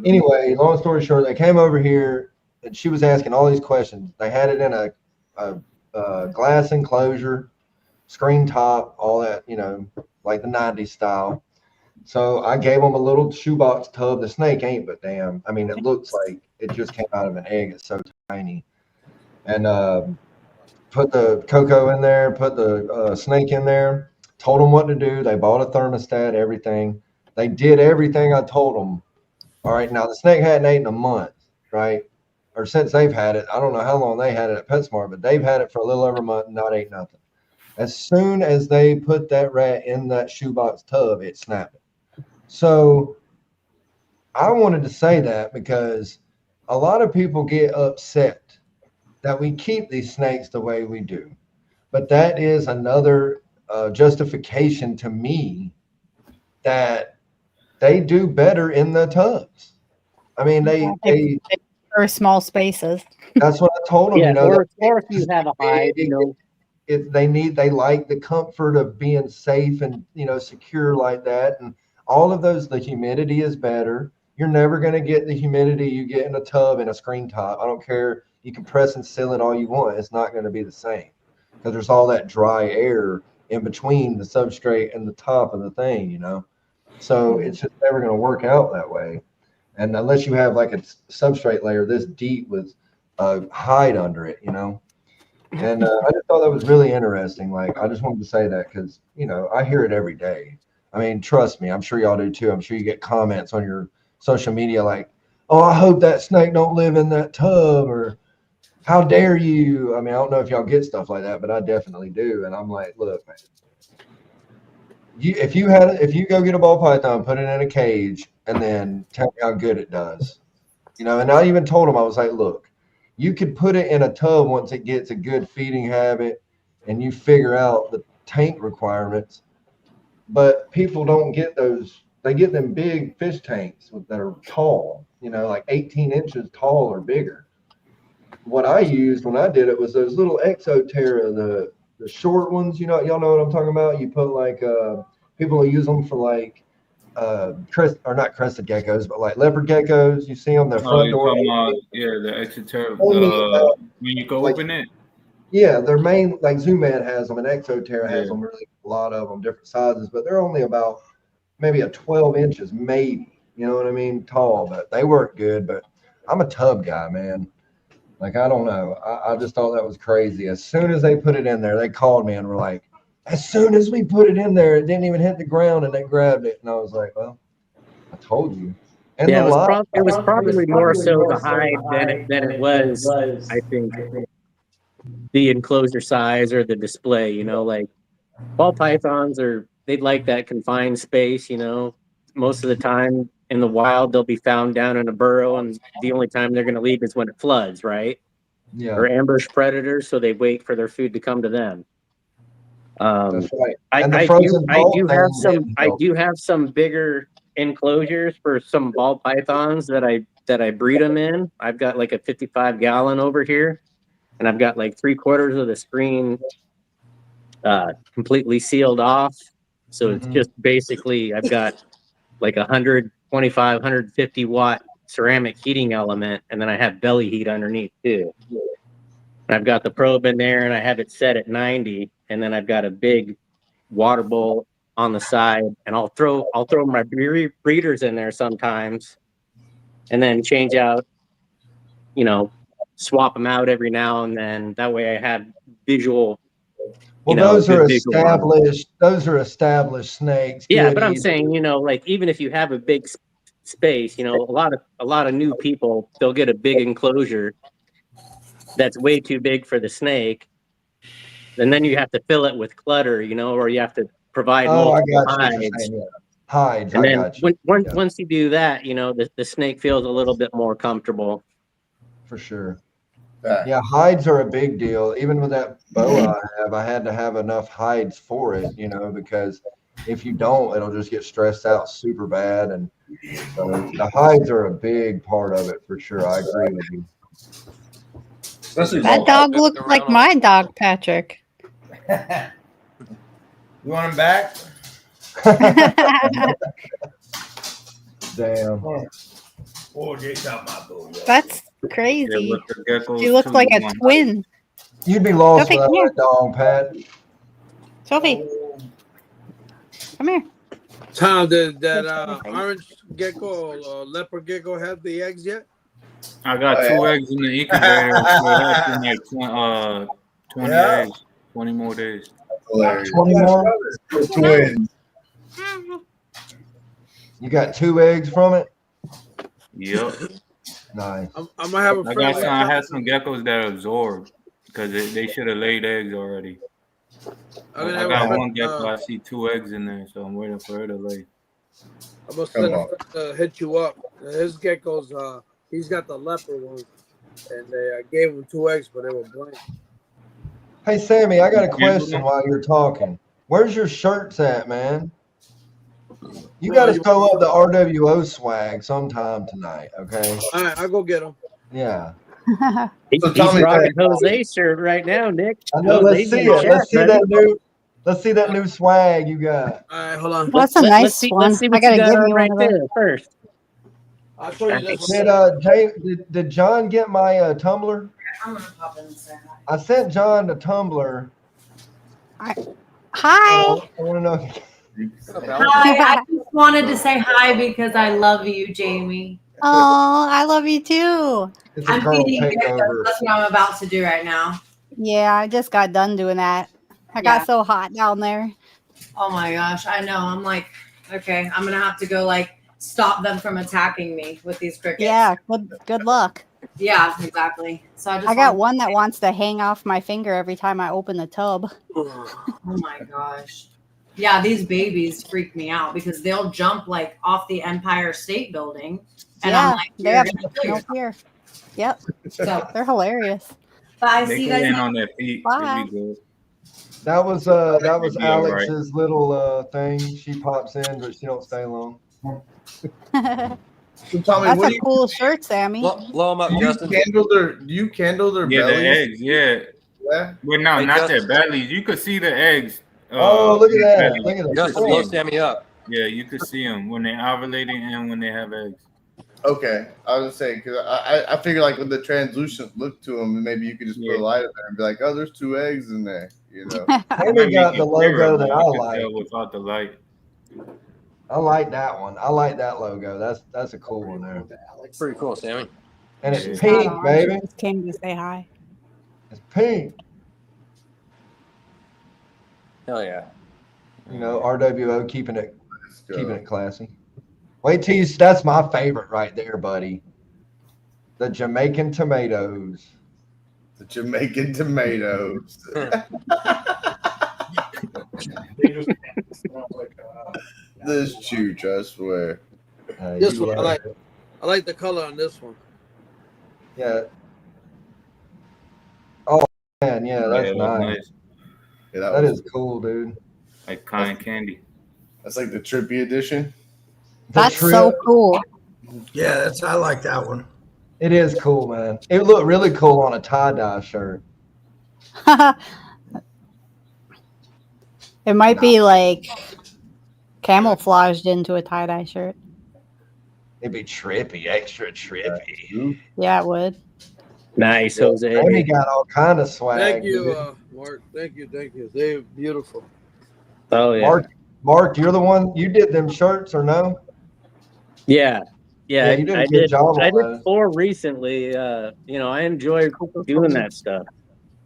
anyway, long story short, they came over here, and she was asking all these questions. They had it in a glass enclosure, screen top, all that, like the 90s style. So I gave them a little shoebox tub. The snake ain't but damn. I mean, it looks like it just came out of an egg. It's so tiny. And put the cocoa in there, put the snake in there, told them what to do. They bought a thermostat, everything. They did everything I told them. All right, now the snake hadn't ate in a month, right? Or since they've had it. I don't know how long they had it at PetSmart, but they've had it for a little over a month and not ate nothing. As soon as they put that rat in that shoebox tub, it snapped it. So I wanted to say that because a lot of people get upset that we keep these snakes the way we do. But that is another justification to me that they do better in the tubs. I mean, they for small spaces. that's what I told them. Yeah, You know, or if you have a hide, you know. They like the comfort of being safe and, you know, secure like that. And all of those, the humidity is better. You're never going to get the humidity you get in a tub and a screen top. I don't care. You can press and seal it all you want. It's not going to be the same because there's all that dry air in between the substrate and the top of the thing, you know. So it's just never going to work out that way. And unless you have like a substrate layer this deep with a hide under it, you know. And I just thought that was really interesting. Like, I just wanted to say that because, you know, I hear it every day. I mean, trust me, I'm sure y'all do too. I'm sure you get comments on your social media like, oh, I hope that snake don't live in that tub, or how dare you? I mean, I don't know if y'all get stuff like that, but I definitely do. And I'm like, look, man, if you go get a ball python, put it in a cage, and then tell me how good it does. You know, and I even told him, I was like, look, you could put it in a tub once it gets a good feeding habit and you figure out the tank requirements. But people don't get those. They get them big fish tanks that are tall, you know, like 18 inches tall or bigger. What I used when I did it was those little Exoterra, the short ones, you know, y'all know what I'm talking about? You put like, people will use them for like, not crested geckos, but like leopard geckos. You see them, their front door. The extra when you go like, open it. Yeah, their main, like Zoomad has them and Exoterra has them, really a lot of them, different sizes, but they're only about maybe a 12 inches, maybe, you know what I mean, tall, but they work good. But I'm a tub guy, man. Like, I don't know. I just thought that was crazy. As soon as they put it in there, they called me and were like, as soon as we put it in there, it didn't even hit the ground and they grabbed it. And I was like, well, I told you. And yeah, it was probably more so the hide than it was, I think, the enclosure size or the display. You know, like ball pythons they'd like that confined space. You know, most of the time in the wild they'll be found down in a burrow, and the only time they're going to leave is when it floods, right? Yeah. Or ambush predators, so they wait for their food to come to them. That's right. I do have some bigger enclosures for some ball pythons that I breed them in. I've got like a 55-gallon over here, and I've got like 3/4 of the screen completely sealed off. So it's just basically I've got like 125, 150 watt ceramic heating element, and then I have belly heat underneath too. And I've got the probe in there, and I have it set at 90, and then I've got a big water bowl on the side, and I'll throw my breeders in there sometimes, and then change out, you know, swap them out every now and then. That way I have visual. Well, those are established. Those are established snakes. Yeah, but I'm saying, you know, like even if you have a big space, you know, a lot of new people, they'll get a big enclosure that's way too big for the snake, and then you have to fill it with clutter, you know, or you have to provide multiple hides. And then once you do that, you know, the snake feels a little bit more comfortable. For sure. Yeah, hides are a big deal. Even with that boa I had to have enough hides for it, you know, because if you don't, it'll just get stressed out super bad. And so the hides are a big part of it for sure. I agree with you. That dog looks like my dog, Patrick. You want him back? Damn. Oh, they got my boy. That's crazy. She looks like a twin. You'd be lost without that dog, Pat. Sophie, come here. Tom, did that orange gecko or leopard gecko have the eggs yet? I got two eggs in the incubator. So it has been like 20 Yeah. eggs, 20 more days. Hilarious. 20 more? The twins. You got 2 eggs from it? Yep. Nice. I'm gonna have a I friend. had some geckos that absorbed because they should have laid eggs already. I'm gonna I have got a friend, one gecko. I see 2 eggs in there, so I'm waiting for her to lay. I'm gonna Come send a on. friend to hit you up. His geckos, he's got the leopard one, and they gave him 2 eggs, but they were blank. Hey, Sammy, I got a You question them? while you're talking. Where's your shirts at, man? You got to show up the RWO swag sometime tonight, okay? All right, I'll go get them. Yeah. He's So tell me rocking that- Jose's shirt right now, Nick. I know. Let's Jose's see in the it. chat, Let's see buddy. that new. Let's see that new swag you got. All right, hold on. That's a Let's nice see, one. let's see I what you gotta got give on you right one of those. there first. I'll show you this Did one. did John get my Tumblr? I'm gonna pop in and say I sent John the Tumblr. Hi. I want to know. hi. I just wanted to say hi because I love you, Jamie. Oh, I love you too. It's a I'm girl feeding geckos. takeover. That's what I'm about to do right now. Yeah, I just got done doing that. I Yeah. got so hot down there. Oh my gosh, I know. I'm like, okay, I'm gonna have to go like stop them from attacking me with these crickets. Yeah, good luck. Yeah, exactly. So I got one that wants to hang off my finger every time I open the tub. Oh my gosh. Yeah, these babies freak me out because they'll jump like off the Empire State Building. And Yeah, I'm like, they you're have gonna kill no yourself. fear. Yep, So they're hilarious. bye. They See you get guys. in on their feet. Bye. They be good. That was Yeah, right. Alex's little thing. She pops in, but she don't stay long. So Tommy, That's what do a you cool shirt, Sammy. Blow them up, Justin. do you candle their Yeah, the bellies? eggs. Yeah. Yeah. Well, no, Hey, not Justin. their bellies. You could see the eggs. Oh, look at in the that! belly. Look at that! Justin, blow Sammy up. Yeah, you could see them when they're ovulating and when they have eggs. Okay, I was saying because I figure like with the translucent look to them, maybe you could just put Yeah. a light up there and be like, oh, there's 2 eggs in there, you know. Sammy got the logo that I You can like. tell without the light. I like that one. I like that logo. That's a cool one there. Pretty cool, Sammy. And Yeah. it's pink, baby. Just came to say hi. It's pink. Hell yeah. You know, RWO keeping it Let's go. keeping it classy. Wait till you. That's my favorite right there, buddy. The Jamaican tomatoes. The Jamaican tomatoes. This chooch, I swear. This you one, like it. I like the color on this one. Yeah. Oh man, yeah, that's Yeah, nice. Yeah, That is cool, dude. Like cotton candy. That's like the trippy edition. The That's so trip- cool. Yeah, I like that one. It is cool, man. It looked really cool on a tie-dye shirt. It might be like camouflaged into a tie-dye shirt. It'd be trippy, extra trippy. Yeah, it would. Nice, Jose. Amy got all kind of swag. Thank you, dude. Mark. Thank you. They're beautiful. Oh yeah. Mark, you're the one. You did them shirts or no? Yeah. Yeah, you did a I good did. job on I did those. 4 recently. You know, I enjoy doing that stuff.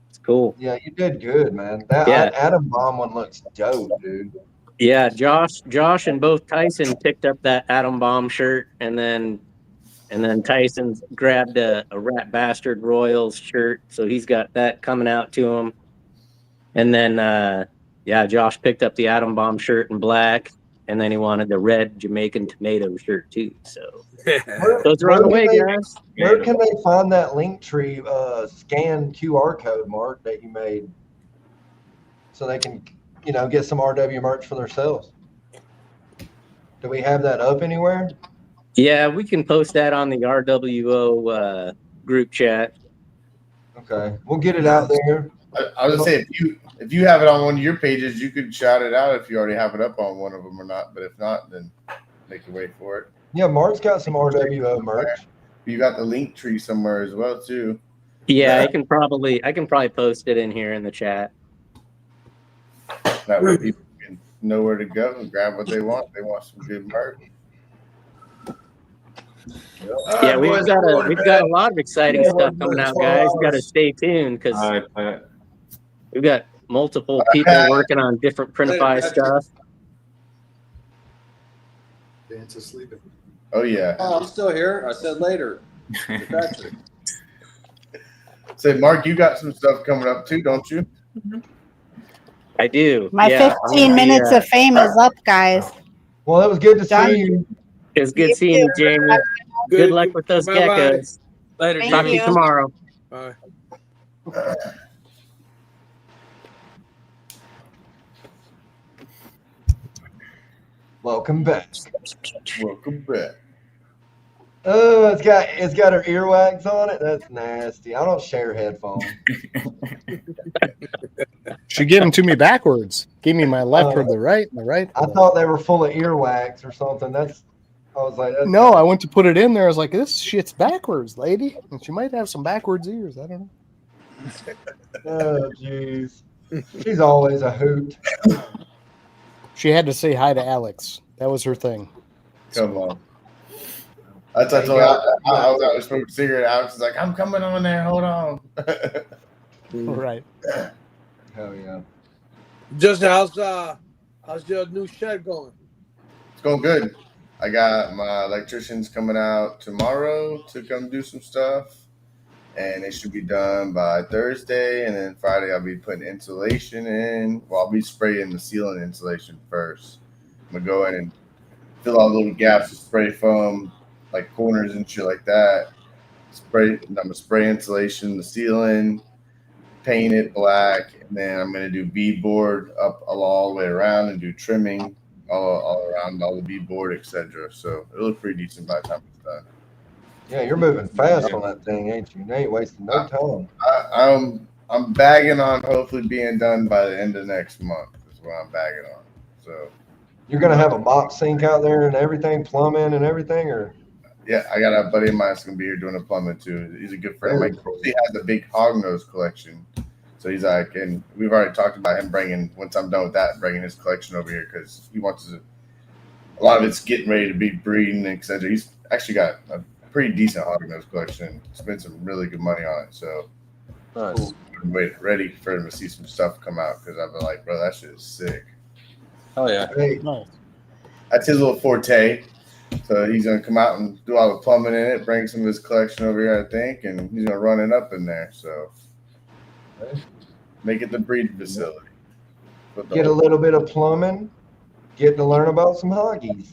It's cool. Yeah, you did good, man. That Yeah. Atom Bomb one looks dope, dude. Yeah, Josh and both Tyson picked up that Atom Bomb shirt, and then Tyson grabbed a Rat Bastard Royals shirt, so he's got that coming out to him. And then Josh picked up the Atom Bomb shirt in black, and then he wanted the red Jamaican tomato shirt too. So those are on the way, guys. Where can they find that link tree scan QR code, Mark, that you made, so they can, get some RW merch for themselves? Do we have that up anywhere? Yeah, we can post that on the RWO group chat. Okay, we'll get it out there. I was gonna say if you have it on one of your pages, you could shout it out if you already have it up on one of them or not. But if not, then make you wait for it. Yeah, Mark's got some RWO merch. You got the link tree somewhere as well too. Yeah, I can probably post it in here in the chat. That way people can know where to go and grab what they want. They want some good merch. Yeah, we've got a lot of exciting stuff coming out, guys. You got to stay tuned because All right, Pat. we've got multiple people working on different print-a-buy stuff. Dance is sleeping. Oh yeah. Oh, I'm still here. I said later. Patrick. Say, Mark, you got some stuff coming up too, don't you? I do. My yeah, 15 minutes of fame is up, guys. Well, it was good to John? see you. It's good seeing you, Jamie. Good luck with those Bye-bye. geckos. Later, Thank Talk to Jamie. you tomorrow. All right. Welcome back. Welcome back. Oh, it's got her earwax on it. That's nasty. I don't share headphones. She gave them to me backwards. Gave me my left for the right, and the right. I thought they were full of earwax or something. I was like, that's No, I went to put it in there. I was like, this shit's backwards, lady. And she might have some backwards ears. I don't know. Oh, jeez. She's always a hoot. She had to say hi to Alex. That was her thing. Come on. I told her I was out smoking a cigarette. Alex was like, I'm coming on there. Hold on. Right. Hell yeah. Justin, how's your new shed going? It's going good. I got my electricians coming out tomorrow to come do some stuff. And it should be done by Thursday. And then Friday, I'll be putting insulation in. Well, I'll be spraying the ceiling insulation first. I'm going to go in and fill all the little gaps with spray foam, like corners and shit like that. I'm going to spray insulation, the ceiling, paint it black. And then I'm going to do beadboard up all the way around and do trimming all around all the beadboard, etc. So it'll look pretty decent by the time it's done. Yeah, you're moving fast on that thing, ain't you? You ain't wasting no time. I'm bagging on hopefully being done by the end of next month. Is what I'm bagging on. So You're gonna have a mop sink out there and everything, plumbing and everything, or? yeah, I got a buddy of mine that's gonna be here doing the plumbing too. He's a good friend. Like he has a big hognose collection, so he's like, and we've already talked about him bringing once I'm done with that, bringing his collection over here because he wants to. A lot of it's getting ready to be breeding, etc. He's actually got a pretty decent hognose collection. Spent some really good money on it, so Nice. I'm ready for him to see some stuff come out because I've been like, bro, that shit is sick. Oh yeah. Hey, Nice. That's his little forte. So he's gonna come out and do all the plumbing in it, bring some of his collection over here, I think, and he's gonna run it up in there. So make it the breeding facility. get a little bit of plumbing, get to learn about some hoggies.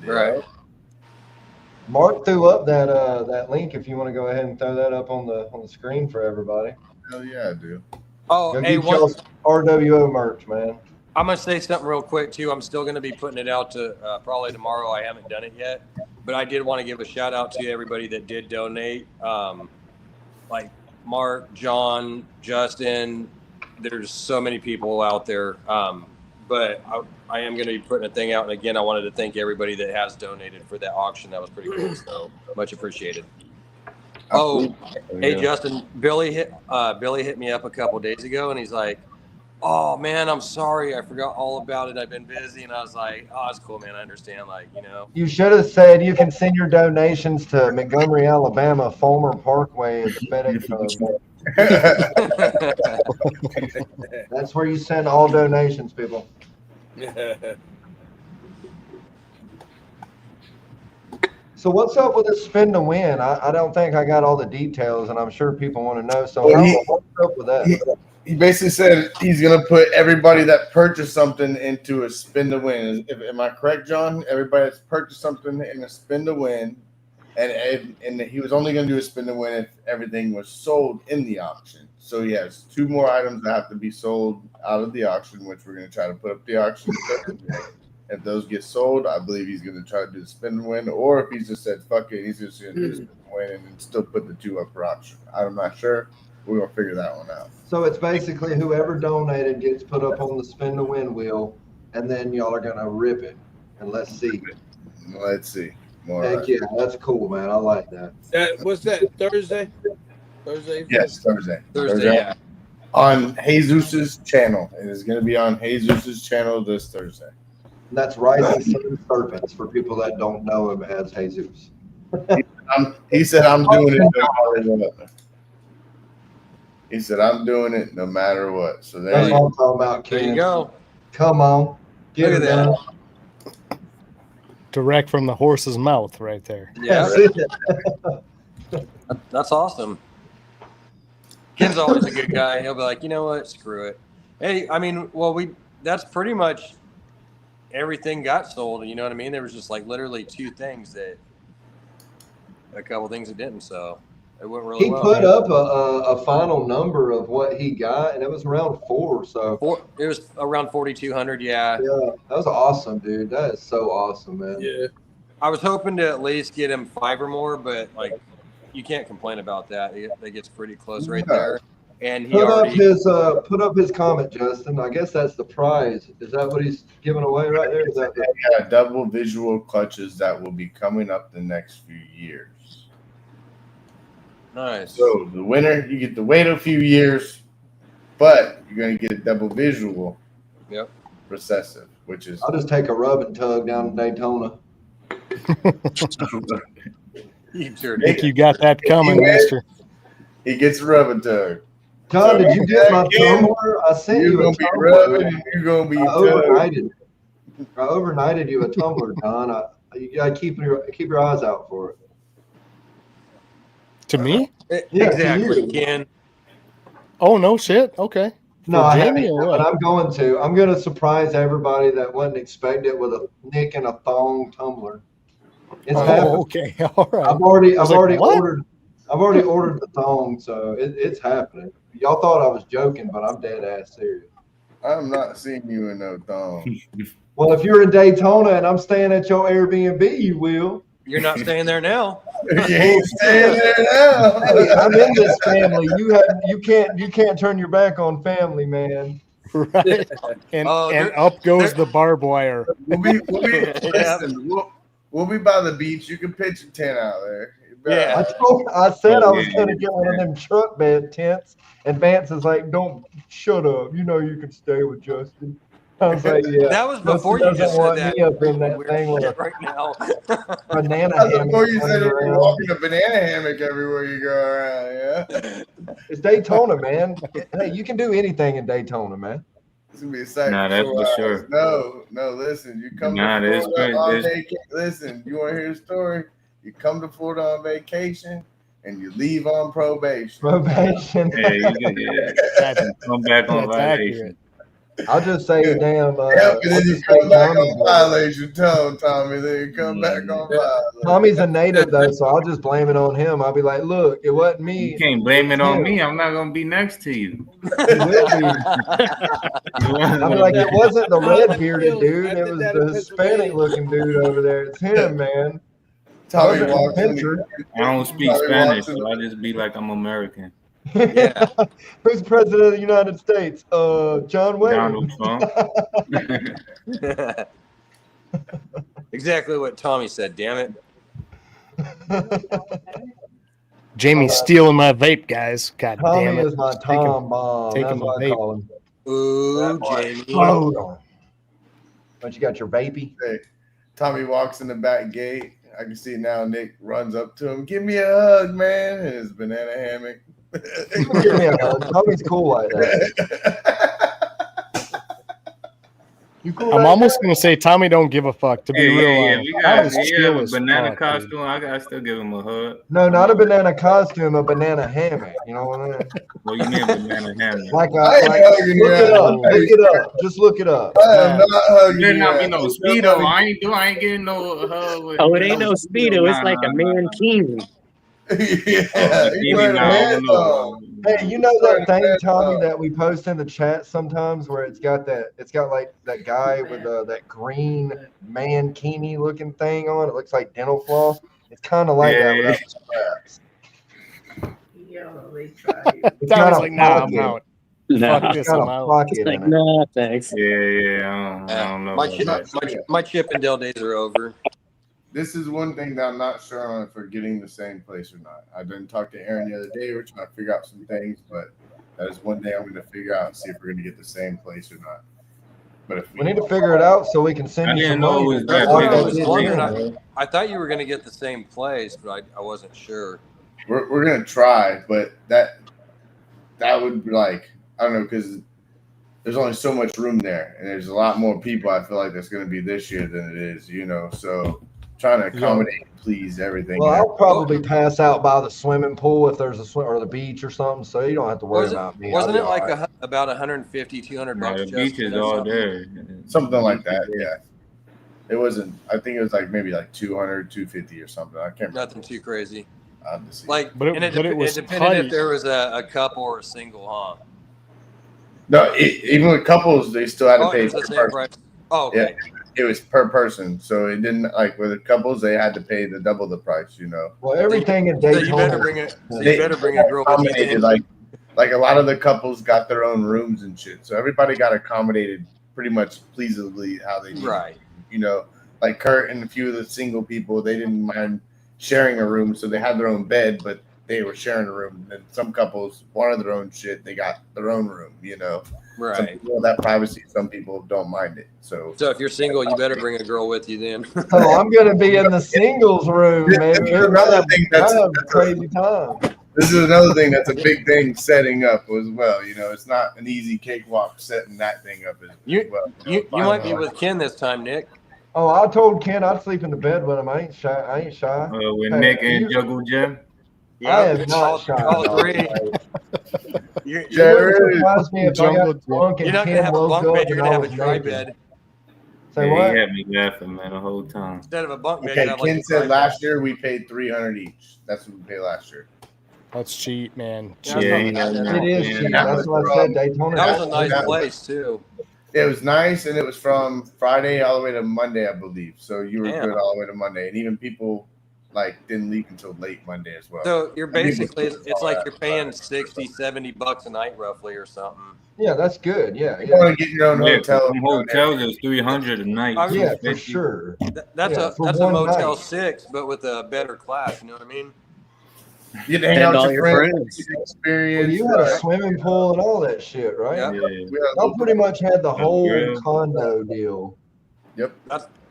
Right. Mark threw up that link if you want to go ahead and throw that up on the screen for everybody. Hell yeah, I do. Oh, Go hey, get y'all's RWO merch, man. I'm going to say something real quick, too. I'm still going to be putting it out to probably tomorrow. I haven't done it yet. But I did want to give a shout out to everybody that did donate. Like Mark, John, Justin. There's so many people out there. But I am going to be putting a thing out. And again, I wanted to thank everybody that has donated for that auction. That was pretty cool. So much appreciated. Oh, hey, Justin, Billy hit me up a couple days ago and he's like, oh man, I'm sorry. I forgot all about it. I've been busy. And I was like, oh, it's cool, man. I understand. Like, you know, You should have said you can send your donations to Montgomery, Alabama, Fulmer Parkway at the FedEx Hub. That's where you send all donations, people. So what's up with this spin to win? I don't think I got all the details, and I'm sure people want to know. So what's up with that? He basically said he's gonna put everybody that purchased something into a spin to win. Am I correct, John? Everybody that's purchased something in a spin to win, and he was only gonna do a spin to win if everything was sold in the auction. So he has 2 more items that have to be sold out of the auction, which we're gonna try to put up the auction. If those get sold, I believe he's gonna try to do the spin to win, or if he's just said fuck it, he's just gonna do the spin to win and still put the 2 up for auction. I'm not sure. We're gonna figure that one out. So it's basically whoever donated gets put up on the spin to win wheel, and then y'all are gonna rip it. And let's see. Let's see. Heck yeah, that's cool, man. I like that. What's that? Thursday? Thursday? Yes, Thursday. Thursday, yeah. On Jesus's channel. It is going to be on Jesus's channel this Thursday. That's Rising Sun Serpents for people that don't know him as Jesus. He said, I'm doing it no matter what. He said, I'm doing it no matter what. So That's what I'm talking about, There Ken. you go. Come on. Get Look it at done. that. Direct from the horse's mouth right there. Yeah, That's it. that's awesome. Ken's always a good guy. He'll be like, you know what? Screw it. Hey, I mean, well, that's pretty much everything got sold. You know what I mean? There was just like literally two things a couple things that didn't. So it went really He well. put up a final number of what he got, and it was around 4. So It was around 4,200. Yeah. yeah, that was awesome, dude. That is so awesome, man. Yeah. I was hoping to at least get him 5 or more, but like you can't complain about that. It gets pretty close right there. And he put up his comment, Justin. I guess that's the prize. Is that what he's giving away right there? Is that Yeah, double visual clutches that will be coming up the next few years. Nice. So the winner, you get to wait a few years, but you're going to get a double visual. Yep. Recessive, which is. I'll just take a rub and tug down to Daytona. You sure I think did. you got that coming, mister. He gets a rub and tug. John, So did you get my Ken, tumbler? I sent You're you a going to be tumbler. rubbing and you're going to be tugged. I overnighted you a tumbler, John. You gotta keep your eyes out for it. To me? Yeah, Exactly, to you. Ken. Oh, no shit. Okay. No, For I Jamie haven't, or but what? I'm going to. I'm going to surprise everybody that wasn't expecting it with a Nick and a thong tumbler. It's happening. Oh, okay. All right. I've already what? ordered the thong, so it's happening. Y'all thought I was joking, but I'm dead ass serious. I'm not seeing you in no thong. Well, if you're in Daytona and I'm staying at your Airbnb, you will. You're not staying there now. You ain't staying there now. Hey, I'm in this family. You can't turn your back on family, man. Right. And Oh, and there- up goes there- the barbed wire. We'll be by the beach. You can pitch a tent out there. Yeah. I said I was gonna get one of them truck bed tents, and Vance is like, "Don't shut up. You know you can stay with Justin." I was like, "Yeah." That was Justin before you doesn't just said want that. me up in that Weird thing with shit a right now. banana That's hammock. before you said running you're around. walking a banana hammock everywhere you go around. Yeah. It's Daytona, man. Hey, you can do anything in Daytona, man. It's gonna be a sight. Nah, that's for sure. No. Listen, you come Nah, to there's Florida great- on there's- vacation. Listen, you want to hear a story? You come to Florida on vacation and you leave on probation. Probation. Yeah, come back on That's violation. accurate. I'll just say, damn. Yep, and then you what's come back Tommy's on violation. Tell him, Tommy. Then you come back on violation. Tommy's a native though, so I'll just blame it on him. I'll be like, "Look, it wasn't me." You can't blame it on him. me. I'm not gonna be next to you. It will be. I'll be like, "It wasn't the red bearded dude. It was the Hispanic looking dude over there. It's him, man." Tommy Wasn't walks the in. picture. I don't speak Probably Spanish, watching- so I just be like I'm American. Yeah. Who's president of the United States? John Wayne. Donald Trump. Exactly what Tommy said, damn it. Jamie's stealing my vape, guys. God Tommy damn it. is my Tom bomb. taking That's my what I vape. call him. Ooh, Jamie. Hold on. But you got your vapey? Hey, Tommy walks in the back gate. I can see now Nick runs up to him. Give me a hug, man. In his banana hammock. Give me a hug. Tommy's cool like that. You cool I'm like almost that? going to say Tommy don't give a fuck, to be real honest. We Tommy's got chill a as banana fuck, dude. costume. I still give him a hug. No, not a banana costume, a banana hammock. You know what I mean? Well, you mean banana hammock? Like a, I ain't like, hugging look you it out. up. Look it up. Just look it up. I am not hugging There you. not be out. no speedo. I ain't getting no hug. With, Oh, it ain't no Speedo. It's like a man. mankini. Yeah, you wear the man thong. Hey, you know that thing, Tommy, that we post in the chat sometimes where it's got like that guy with that green mankini looking thing on. It looks like dental floss. It's kind of like that without the straps. It's got Tommy's a like, nah, I'm pocket. out. No. Fuck It's this, got I'm a out. pocket Like, in it. nah, thanks. Yeah. I don't know. My, about chip, that. my Chippendale days are over. This is one thing that I'm not sure on if we're getting the same place or not. I didn't talk to Aaron the other day. We're trying to figure out some things, but That is one day I'm going to figure out and see if we're going to get the same place or not. But if We need to figure it out so we can send I you some didn't know money. it was to That's that what big I of a was that wondering. in, thing. I thought you were going to get the same place, but I wasn't sure. we're going to try, but that would be like, I don't know, because there's only so much room there, and there's a lot more people I feel like that's going to be this year than it is, so trying to accommodate, please, everything. Well, I'll probably pass out by the swimming pool if there's a swim or the beach or something, so you don't have to worry about me. Wasn't I'll it be like all right. about 150, 200 Nah, bucks? the beach is all there. Something like The beach that, is there. yeah. It wasn't, I think it was like maybe like 200, 250 or something. I can't remember. Nothing too crazy. Obviously. Like, But it was it depended tight. if there was a couple or a single, huh? No, even with couples, they still had to Oh, pay it was per the same person. price. Oh, okay. Yeah, it was per person, so it didn't like with the couples they had to pay the double the price. Well, everything in So Daytona. you better bring it. So you better bring a girl with you accommodated, then. like a lot of the couples got their own rooms and shit, so everybody got accommodated pretty much pleasantly how they needed. Right. Like Kurt and a few of the single people, they didn't mind sharing a room, so they had their own bed, but they were sharing a room. And some couples wanted their own shit; they got their own room. Some Right. people want that privacy. Some people don't mind it. So if you're single, you better bring a girl with you then. So I'm gonna be in the singles room, man. This is another thing that's crazy time. This is another thing that's a big thing setting up as well. It's not an easy cakewalk setting that thing up as well. You might be with Ken this time, Nick. Oh, I told Ken I'd sleep in the bed with him. I ain't shy. With Hey, Nick and you- Juggle Jim. I am not shy. all dog. three. You wouldn't surprise me if I Jungle got drunk and You're not Ken gonna have a woke bunk up bed. You're and gonna I have a was dry naked. bed. Say Yeah, what? he had me laughing, man, the whole time. Instead of a bunk bed, Okay, you have like Ken a dry said bed. last year we paid $300 each. That's what we paid last year. That's cheap, man. Yeah, Cheap. Yeah, he had It is me. cheap. That That's was what I from- said. Daytona. That was a nice Yeah. place too. It was nice, and it was from Friday all the way to Monday, I believe. So you were Damn. good all the way to Monday, and even people didn't leave until late Monday as well. So you're People basically, took it's all like that. you're paying 60, 70 bucks a night roughly or something. Yeah, that's good. Yeah, You want to get your own Yeah, hotel. some hotels is 300 a night. yeah, for 250. sure. That's Yeah, a for that's a one Motel night. 6, but with a better class. You know what I mean? You hang And out all with your your friends, friends. Well, experience. you had a swimming pool and all that shit, right? Yeah. Yeah. We had a Y'all little- pretty much had the whole grill. condo deal. Yep.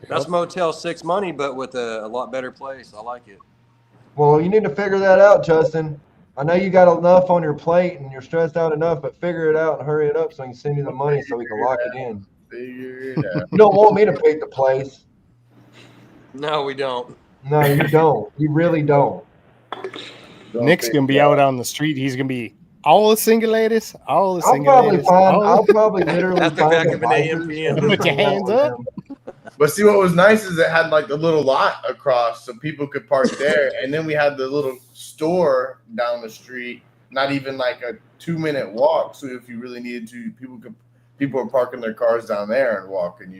That's Motel 6 money, but with a lot better place. I like it. Well, you need to figure that out, Justin. I know you got enough on your plate and you're stressed out enough, but figure it out and hurry it up so I can send you the money so we can lock it in. Figure it out. You don't want me to pick the place. No, we don't. No, you don't. You really don't. Don't Nick's think gonna be that. out on the street. He's gonna be all the single ladies, all the I'll single probably ladies. find. all I'll probably literally At the find back a of an bikers AM/PM. and Put your hang out hands with up. them. But see, what was nice is it had the little lot across, so people could park there, and then we had the little store down the street. Not even like a 2-minute walk. So if you really needed to, people were parking their cars down there and walking.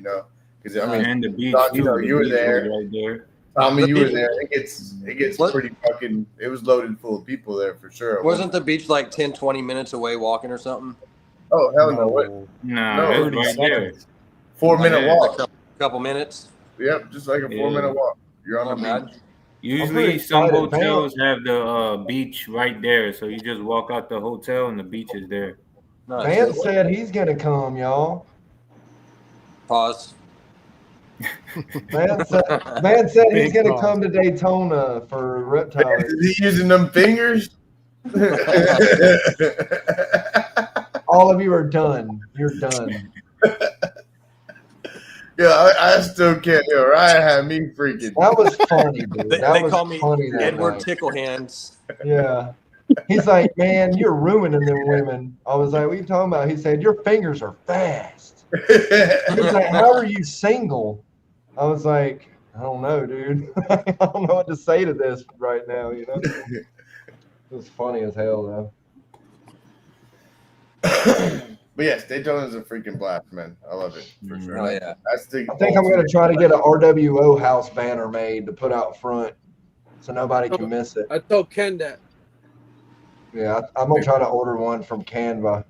Because I mean, And the beach Don, too. you were The beach was there. right there. Tommy, you The were beach- there. It gets What- pretty fucking. It was loaded full of people there for sure. Wasn't the beach like 10, 20 minutes away walking or something? Oh hell no! What? Nah, No, it was 30 right there. seconds. 4-minute Yeah. walk. Couple minutes. Yep, just like a Yeah. 4-minute walk. You're on the Not beach. bad. Usually some excited, man. hotels have the beach right there. So you just walk out the hotel and the beach is there. Nice. Van said he's gonna come, y'all. Pause. Van said he's Big gonna pause. come to Daytona for reptiles. Is he using them fingers? All of you are done. You're done. Yeah, I still can't. Ryan had me freaking. That was funny, dude. They, That they was call me funny that Edward night. Tickle Hands. Yeah. He's like, man, you're ruining them women. I was like, what are you talking about? He said, your fingers are fast. He's like, how are you single? I was like, I don't know, dude. I don't know what to say to this right now, It was funny as hell, though. But yes, Daytona's a freaking blast, man. I love it for sure. Oh yeah. That's the. I think I'm going to try to get an RWO house banner made to put out front so nobody can miss it. I told Ken that. Yeah, I'm going to try to order one from Canva,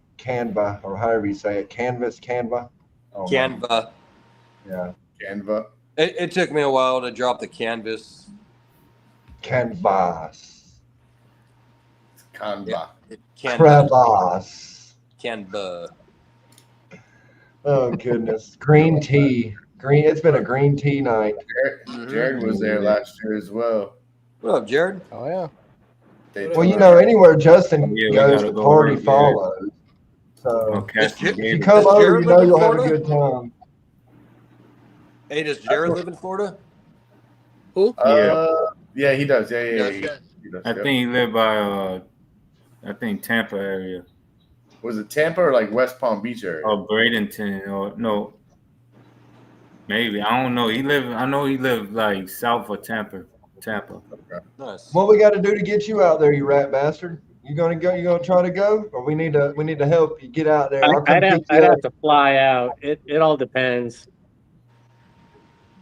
or however you say it. Canva. Oh, Canva. Yeah, Canva. It took me a while to drop the canvas. Canvas. Canva. Yeah. Crevasse. Canva. Oh goodness. Green tea. Green. It's been a green tea night. Jared was there last year as well. What up, Jared? Oh yeah. Well, you know, anywhere Justin Yeah, we goes, gotta the go party work, yeah. follows. So Okay. Is Jer- if you Does come over, Jared you know live in you'll have a Florida? good time. Hey, does Jared live in Florida? Who? Yeah, he does. Yeah, does? he does. I Yep. think he lived by I think Tampa area. Was it Tampa or like West Palm Beach area? Or Bradenton or no. Maybe. I don't know. I know he lived like south of Tampa. Nice. What we got to do to get you out there, you rat bastard? You gonna go? You gonna try to go, or we need to help you get out there? I'll come I'd pick you have up. to fly out. It all depends.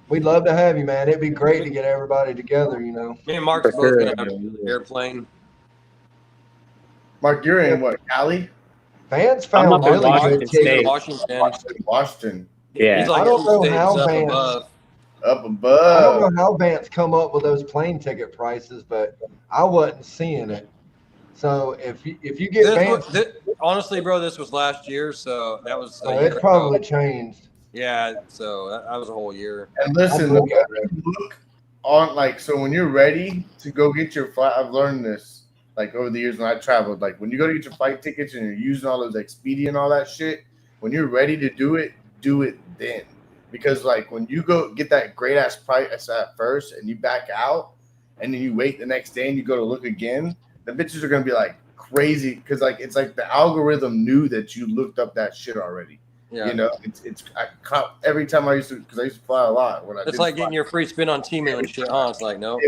We'd love to have you, man. It'd be great to get everybody together. You know. Me and Mark's For both sure. gonna have an airplane. Mark, you're in what, Cali? Vance I'm found up in really Washington good He's in tickets. Washington. Washington. Yeah. He's like I don't 2 know states how up Vance- above. Up I don't above. know how Vance come up with those plane ticket prices, but I wasn't seeing it. So if you get Vance, Honestly, bro, this was last year, so that was a so year it's probably ago. changed. Yeah, so that was a whole year. And listen, I'll look at look on like so when you're ready to go get your flight. I've learned this like over the years when I traveled. Like when you go to get your flight tickets and you're using all those Expedia and all that shit, when you're ready to do it then. Because like when you go get that great ass price at first and you back out and then you wait the next day and you go to look again, the bitches are gonna be like crazy because like it's like the algorithm knew that you looked up that shit already. Yeah. You know, every time I used to fly a lot when I. It's like getting your free spin on Temu and shit, huh? It's like no.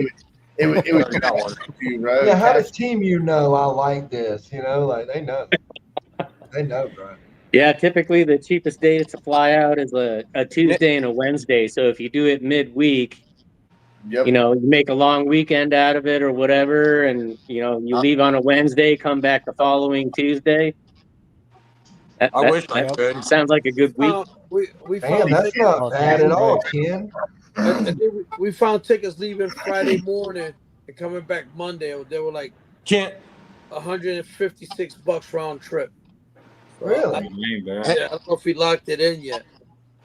It was Already got one. you, bro. Yeah, how does team know I like this? You know, like they know. They know, bro. Yeah, typically the cheapest days to fly out is a Tuesday and a Wednesday. So if you do it midweek, Yep. you know, you make a long weekend out of it or whatever, and you know, you leave on a Wednesday, come back the following Tuesday. I wish I could. Sounds like a good week. We Damn, found that's tickets. not bad at all, Ken. We found tickets leaving Friday morning and coming back Monday. They were like $156 round trip. So Really? I don't know if we locked it in yet.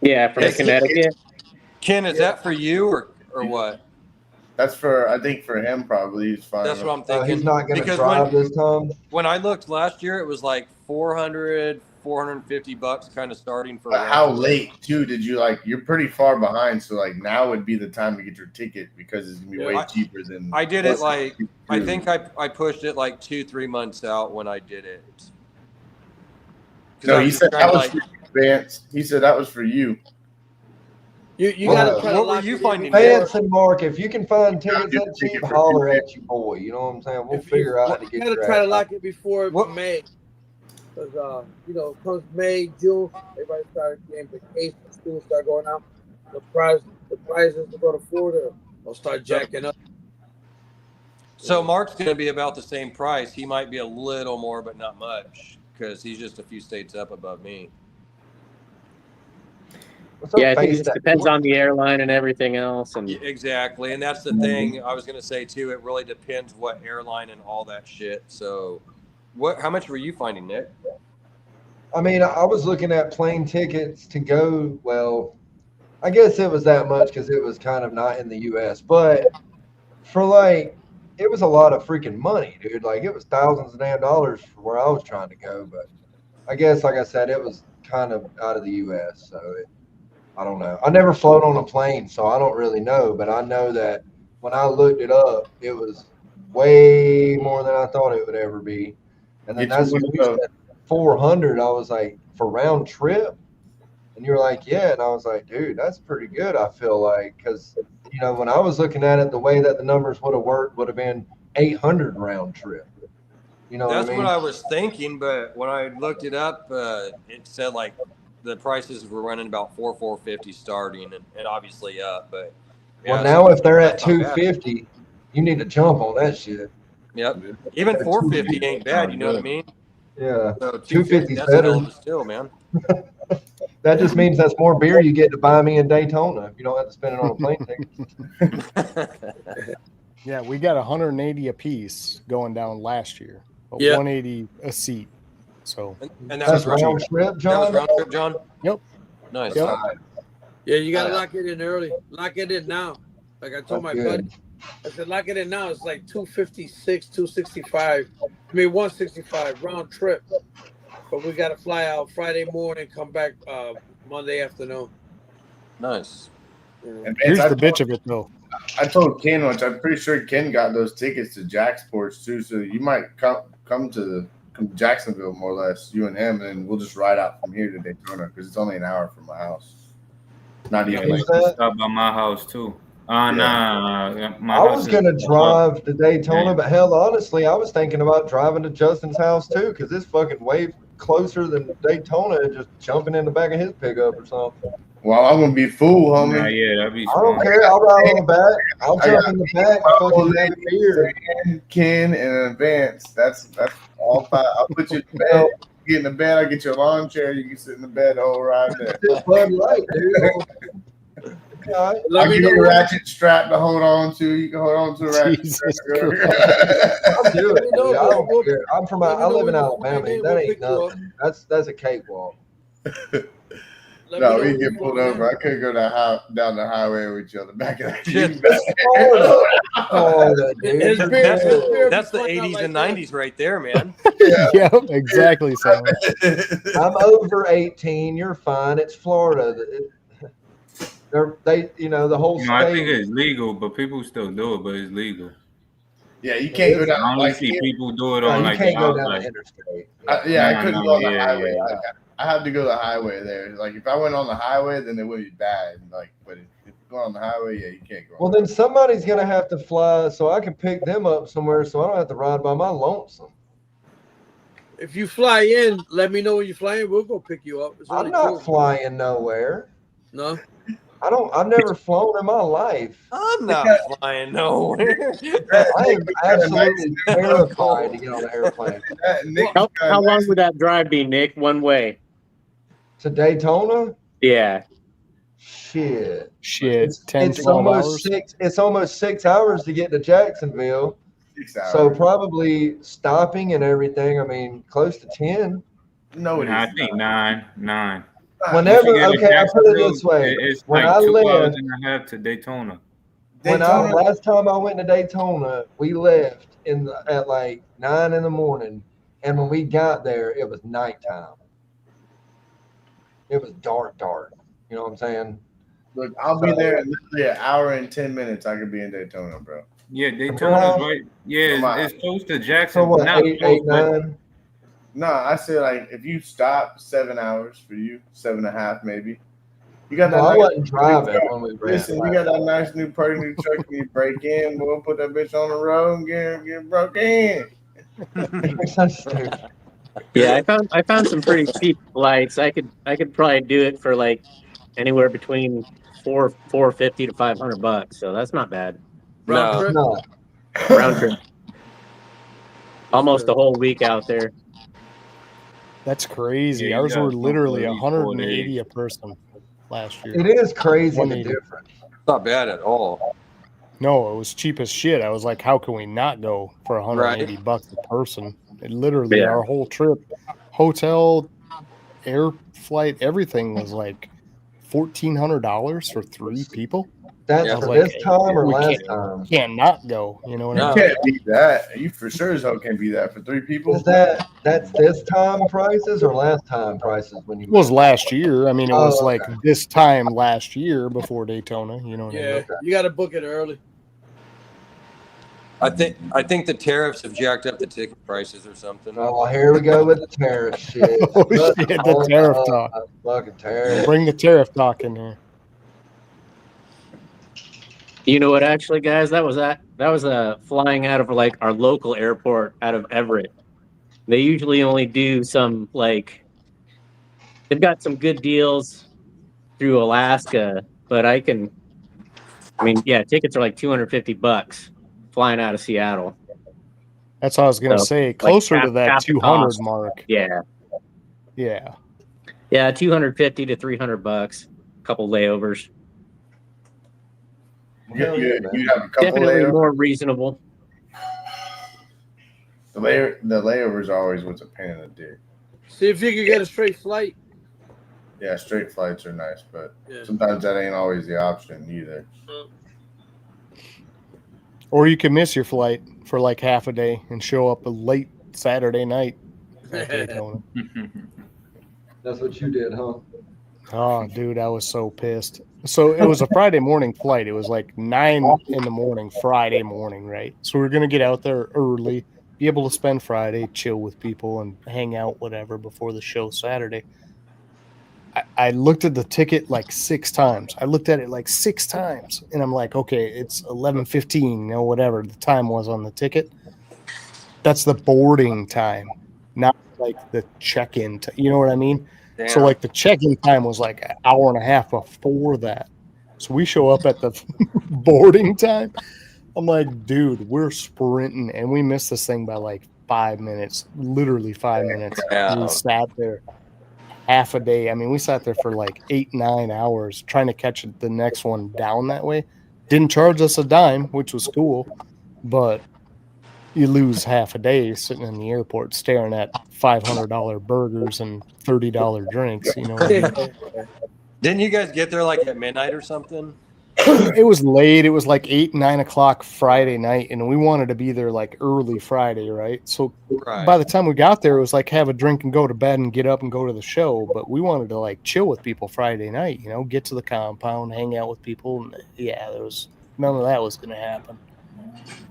Yeah, from Connecticut. Ken, is that for you or what? That's for I think for him probably. He's fine. That's what I'm thinking. He's not going to Because drive this time. When I looked last year, it was like $450 kind of starting for. But how late too did you like? You're pretty far behind, so like now would be the time to get your ticket because it's gonna be way cheaper than. I did it like I think I pushed it like 2-3 months out when I did it. No, he said that was for Vance. He said that was for you. You gotta try to what were lock you it finding? in. Vance and Mark, if you can find tickets that cheap, holler at you, boy. You know what I'm saying? We'll figure out how to You get gotta your try to ass lock it before May. Because you know, comes May, June, everybody starts getting vacation, school start going out. The prices to go to Florida will start jacking up. So Mark's going to be about the same price. He might be a little more, but not much, because he's just a few states up above me. Yeah, I think it just depends on the airline and everything else. And exactly, and that's the thing I was going to say too. It really depends what airline and all that shit. So, how much were you finding, Nick? I mean, I was looking at plane tickets to go. Well, I guess it was that much because it was kind of not in the U.S. But for like, it was a lot of freaking money, dude. Like it was thousands of damn dollars for where I was trying to go. But I guess, like I said, it was kind of out of the U.S. So I don't know. I never flown on a plane, so I don't really know. But I know that when I looked it up, it was way more than I thought it would ever be. And then that's when you said 400. I was like, for round trip? And you were like, yeah. And I was like, dude, that's pretty good, I feel like. Because, you know, when I was looking at it, the way that the numbers would have worked would have been 800 round trip. You know That's what I mean? what I was thinking, but when I looked it up, it said like the prices were running about $450 starting, and obviously up. But well, yeah, now so if they're at that's not bad. 250, you need to jump on that shit. Yep. Even 450 ain't bad. You know what I mean? Yeah. So 250 that's a hell of better. a steal, man. That just means that's more beer you get to buy me in Daytona. You don't have to spend it on a plane ticket. Yeah, we got 180 apiece going down last year Yeah. 180 a seat. So And that That's was round trip, That John. was round trip, John. Yep. Nice. Yep. Yeah, you gotta lock it in early. Lock it in now. Like I told my That's buddy, good. I said lock it in now. It's like 256, 265. I mean 165 round trip. But we gotta fly out Friday morning, come back Monday afternoon. Nice. You know? And here's I the told- bitch of it though. I told Ken once. I'm pretty sure Ken got those tickets to Jacksports too. So you might come to Jacksonville more or less, you and him, and we'll just ride out from here to Daytona because it's only an hour from my house. Not Yeah, even you like that? can stop by my house too. Nah, my I house was is gonna up. drive to Daytona, Yeah. but hell, honestly, I was thinking about driving to Justin's house too, because it's fucking way closer than Daytona. And just jumping in the back of his pickup or something. Well, I'm gonna be fool, homie. Nah, yeah, that'd be I don't smart. care. I'll ride on the back. I'll I jump got- in the back and fucking have a beer. Ken, and advance. That's all five. I'll put you in bed. You get in the bed. I'll get you a lawn chair. You can sit in the bed the whole ride there. It's Bud Light, dude. All right. Let I'll me give know you a when- ratchet strap to hold on to. You can hold on to a ratchet Jesus strap. I'll do it. Let me know, Dude. I don't bro. care. I'm from. Let me I know live when in you Alabama. fly in, That we'll ain't pick you up. nothing. That's a cakewalk. Let No, me know we when you get pulled fly in. over. I couldn't go down the highway with you on the back of that. Shit. Florida, Florida, dude. His You're beer- his good. beer That's the be flying out 80s like and that. 90s right there, man. Yep, exactly, Sam. I'm over 18. You're fine. It's Florida. The whole You know, I think state. it's legal, but people still do it. But it's legal. Yeah, you can't go It down. I only Like, see people do it No, on you like can't the go out, down like the interstate. I Nah, couldn't nah, go on the yeah, highway. yeah. Like, I have to go the highway there. Like if I went on the highway, then it wouldn't be bad. Like, but if you go on the highway, yeah, you can't go. Well, then somebody's gonna have to fly so I can pick them up somewhere, so I don't have to ride by my lonesome. If you fly in, let me know when you fly in. We'll go pick you up. It's I'm only not two. flying nowhere. No. I've never flown in my life. I'm not flying nowhere. I am absolutely terrified to get on an airplane. How long would that drive be, Nick? One way? To Daytona? Yeah. Shit. Shit, 10, It's 12 almost hours. six. It's almost 6 hours to get to Jacksonville. 6 hours. So probably stopping and everything. I mean, close to 10. No, it Nah, I is think not. nine. Whenever, Once you get to okay, I'll put it Jacksonville, this way. it's When like I 2 hours left, and a half to Daytona. last time I went to Daytona, we left at like 9 in the morning, and when we got there, it was nighttime. It was dark. You know what I'm saying? Look, I'll be there in literally an hour and 10 minutes. I could be in Daytona, bro. Yeah, Daytona's right. Yeah, it's close to Jackson. So what? Not Eight, close, but 9? No, I said like if you stop 7 hours for you, 7.5 maybe. You got No, that. I nice wasn't new driving truck. when we ran. Listen, you got that nice new new truck and you break in, we'll put that bitch on the road and get broke in. You're so stupid. Yeah, I found some pretty cheap flights. I could probably do it for like anywhere between $450 to $500. So that's not bad. Round No. trip. No. Round trip. Almost a whole week out there. That's crazy. Yeah, you Ours gotta were come literally for at least 4 180 days. a person last year. It is crazy the 180. difference. Not bad at all. No, it was cheap as shit. I was like, how can we not go for 180 bucks a person? It literally, Yeah. our whole trip, hotel, air flight, everything was like $1,400 for 3 people. That's Yeah. for Like, this time or we last can't- time? Can't not go. You know what You I No. mean? can't beat that. You for sure as hell can't beat that for 3 people. Is that's this time prices or last time prices when you It was went? last year. I mean, it was Oh, like okay. this time last year before Daytona. You know what I Yeah, mean? you got to book it early. I think the tariffs have jacked up the ticket prices or something. Oh, well, here we go with the tariff shit. Oh, shit, the tariff talk. Fucking tariff. Bring the tariff talk in here. You know what? Actually, guys, that was flying out of like our local airport out of Everett. They usually only do some like they've got some good deals through Alaska, but tickets are like $250 flying out of Seattle. That's what I was gonna So, say. like, Closer to half that the 200 cost. mark. Yeah, Yeah. $250 to $300, a couple layovers. Hell yeah, man. You have a couple Definitely layovers. more reasonable. The layovers are always what's a pain in the dick. See if you can get a straight flight. Yeah, straight flights are nice, but Yeah. sometimes that ain't always the option either. Or you can miss your flight for like half a day and show up a late Saturday night at Daytona. That's what you did, huh? Oh, dude, I was so pissed. So it was a Friday morning flight. It was like 9 in the morning, Friday morning, right? So we are going to get out there early, be able to spend Friday, chill with people and hang out, whatever, before the show Saturday. I looked at the ticket like 6 times. I looked at it like 6 times. And I'm like, okay, it's 11:15, whatever the time was on the ticket. That's the boarding time, not like the check-in. You know what I mean? Damn. So like the check-in time was like an hour and a half before that. So we show up at the boarding time. I'm like, dude, we're sprinting, and we missed this thing by like 5 minutes, literally 5 minutes. Yeah. We sat there half a day. I mean, we sat there for like 8-9 hours trying to catch the next one down that way. Didn't charge us a dime, which was cool, but you lose half a day sitting in the airport staring at $500 burgers and $30 drinks. You know what I mean? Didn't you guys get there like at midnight or something? It was late. It was like 8-9 o'clock Friday night, and we wanted to be there like early Friday, right? So by the time we got there, it was like have a drink and go to bed and get up and go to the show. But we wanted to like chill with people Friday night, get to the compound, hang out with people. And yeah, there was none of that was going to happen.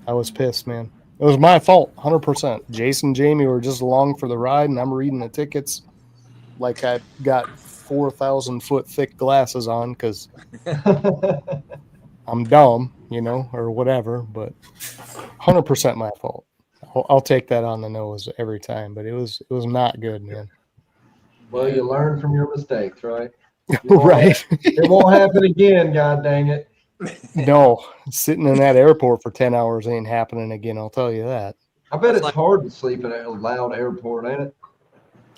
I was pissed, man. It was my fault, 100%. Jason and Jamie were just along for the ride, and I'm reading the tickets like I got 4,000-foot thick glasses on because I'm dumb, or whatever. But 100% my fault. I'll take that on the nose every time. But it was not good, man. Well, you learn from your mistakes, right? Right. It won't happen again. God dang it. No, sitting in that airport for 10 hours ain't happening again. I'll tell you that. I bet it's hard to sleep in a loud airport, ain't it?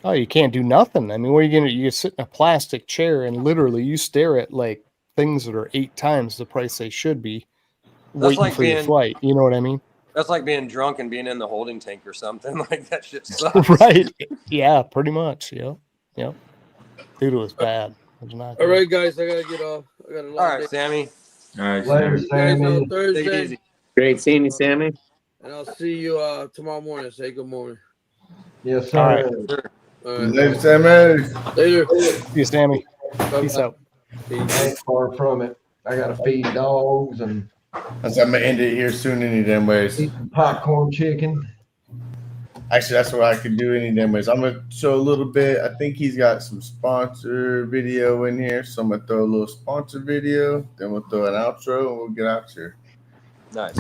Oh, you can't do nothing. I mean, what are you going to do? You sit in a plastic chair and literally you stare at like things that are 8 times the price they should be waiting like for your flight. You know what I mean? That's like being drunk and being in the holding tank or something. Like that shit sucks. Right. Yeah, pretty much. Yep. Dude, it was bad. It was not good. All right, guys, I got to get off. I got a long All right, day. Sammy. All right, Later, Sammy. Guys, Sammy. on Take it Thursday, easy. Great seeing you, Sammy. and I'll see you tomorrow morning. Say good morning. Yes, sir. All right. Sure. All right. Later, Sammy. Later. See you, Sammy. Peace out. Peace. Ain't far from it. I gotta feed dogs and I'm gonna end it here soon any damn ways. eat some popcorn chicken. Actually, that's what I could do any damn ways. I'm gonna show a little bit. I think he's got some sponsor video in here, so I'm gonna throw a little sponsor video. Then we'll throw an outro and we'll get out here. Nice.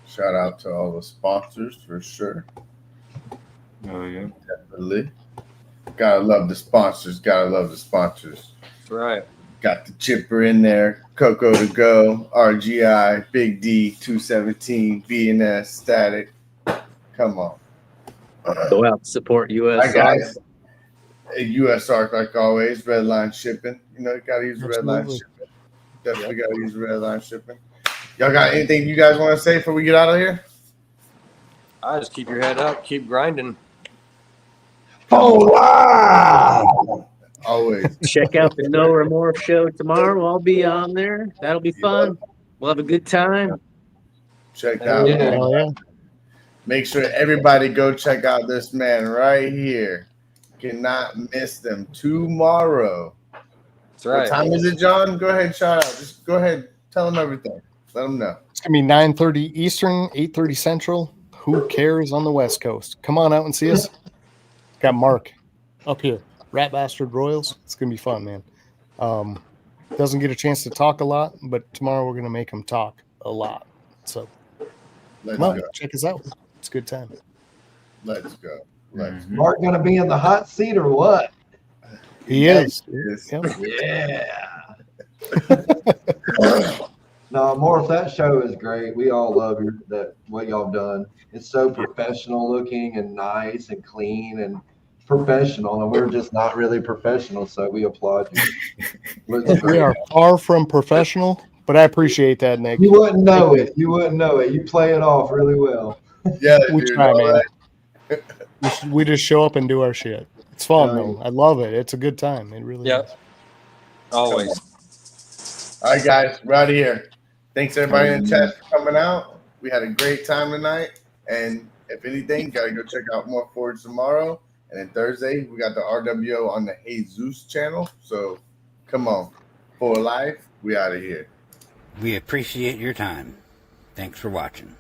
Shout out to all the sponsors for sure. Oh yeah. Definitely. Gotta love the sponsors. Gotta love the sponsors. That's right. Got the chipper in there. Coco to go. RGI. Big D. 217. BNS. Static. Come on. Go out and support US. Hi guys. US Arc like always. Redline shipping. You gotta use redline Absolutely. shipping. Definitely gotta use redline shipping. Y'all got anything you guys want to say before we get out of here? I just keep your head up, keep grinding. Oh wow! Always. Check out the No Remorse show tomorrow. I'll be on there. That'll be fun. We'll have a good time. Check out. Yeah. Hell yeah. Make sure everybody go check out this man right here. Cannot miss them tomorrow. That's right. What time is it, John? Go ahead, shout out. Just go ahead, tell them everything. Let them know. It's going to be 9:30 Eastern, 8:30 Central. Who cares on the West Coast? Come on out and see us. Got Mark up here. Rat Bastard Royals. It's going to be fun, man. doesn't get a chance to talk a lot, but tomorrow we're going to make him talk a lot. So Let's come on, go. check us out. It's a good time. Let's go. Let's go. Mark gonna be in the hot seat or what? He is. Yes. Yep. Yeah. No, Morris, that show is great. We all love what y'all done. It's so professional looking and nice and clean and professional, and we're just not really professional, so we applaud you. Looks We great. are far from professional, but I appreciate that, Nick. You wouldn't know it. You wouldn't know it. You play it off really well. Yeah, We dude. try, all man. that- We just show up and do our shit. It's fun Yeah. though. I love it. It's a good time. It really Yep. is. Always. All right, guys, we're out of here. Thanks everybody in the chat for coming out. We had a great time tonight, and if anything, gotta go check out more Forge tomorrow. And then Thursday, we got the RWO on the Jesus channel. So come on, for life, we out of here. We appreciate your time. Thanks for watching.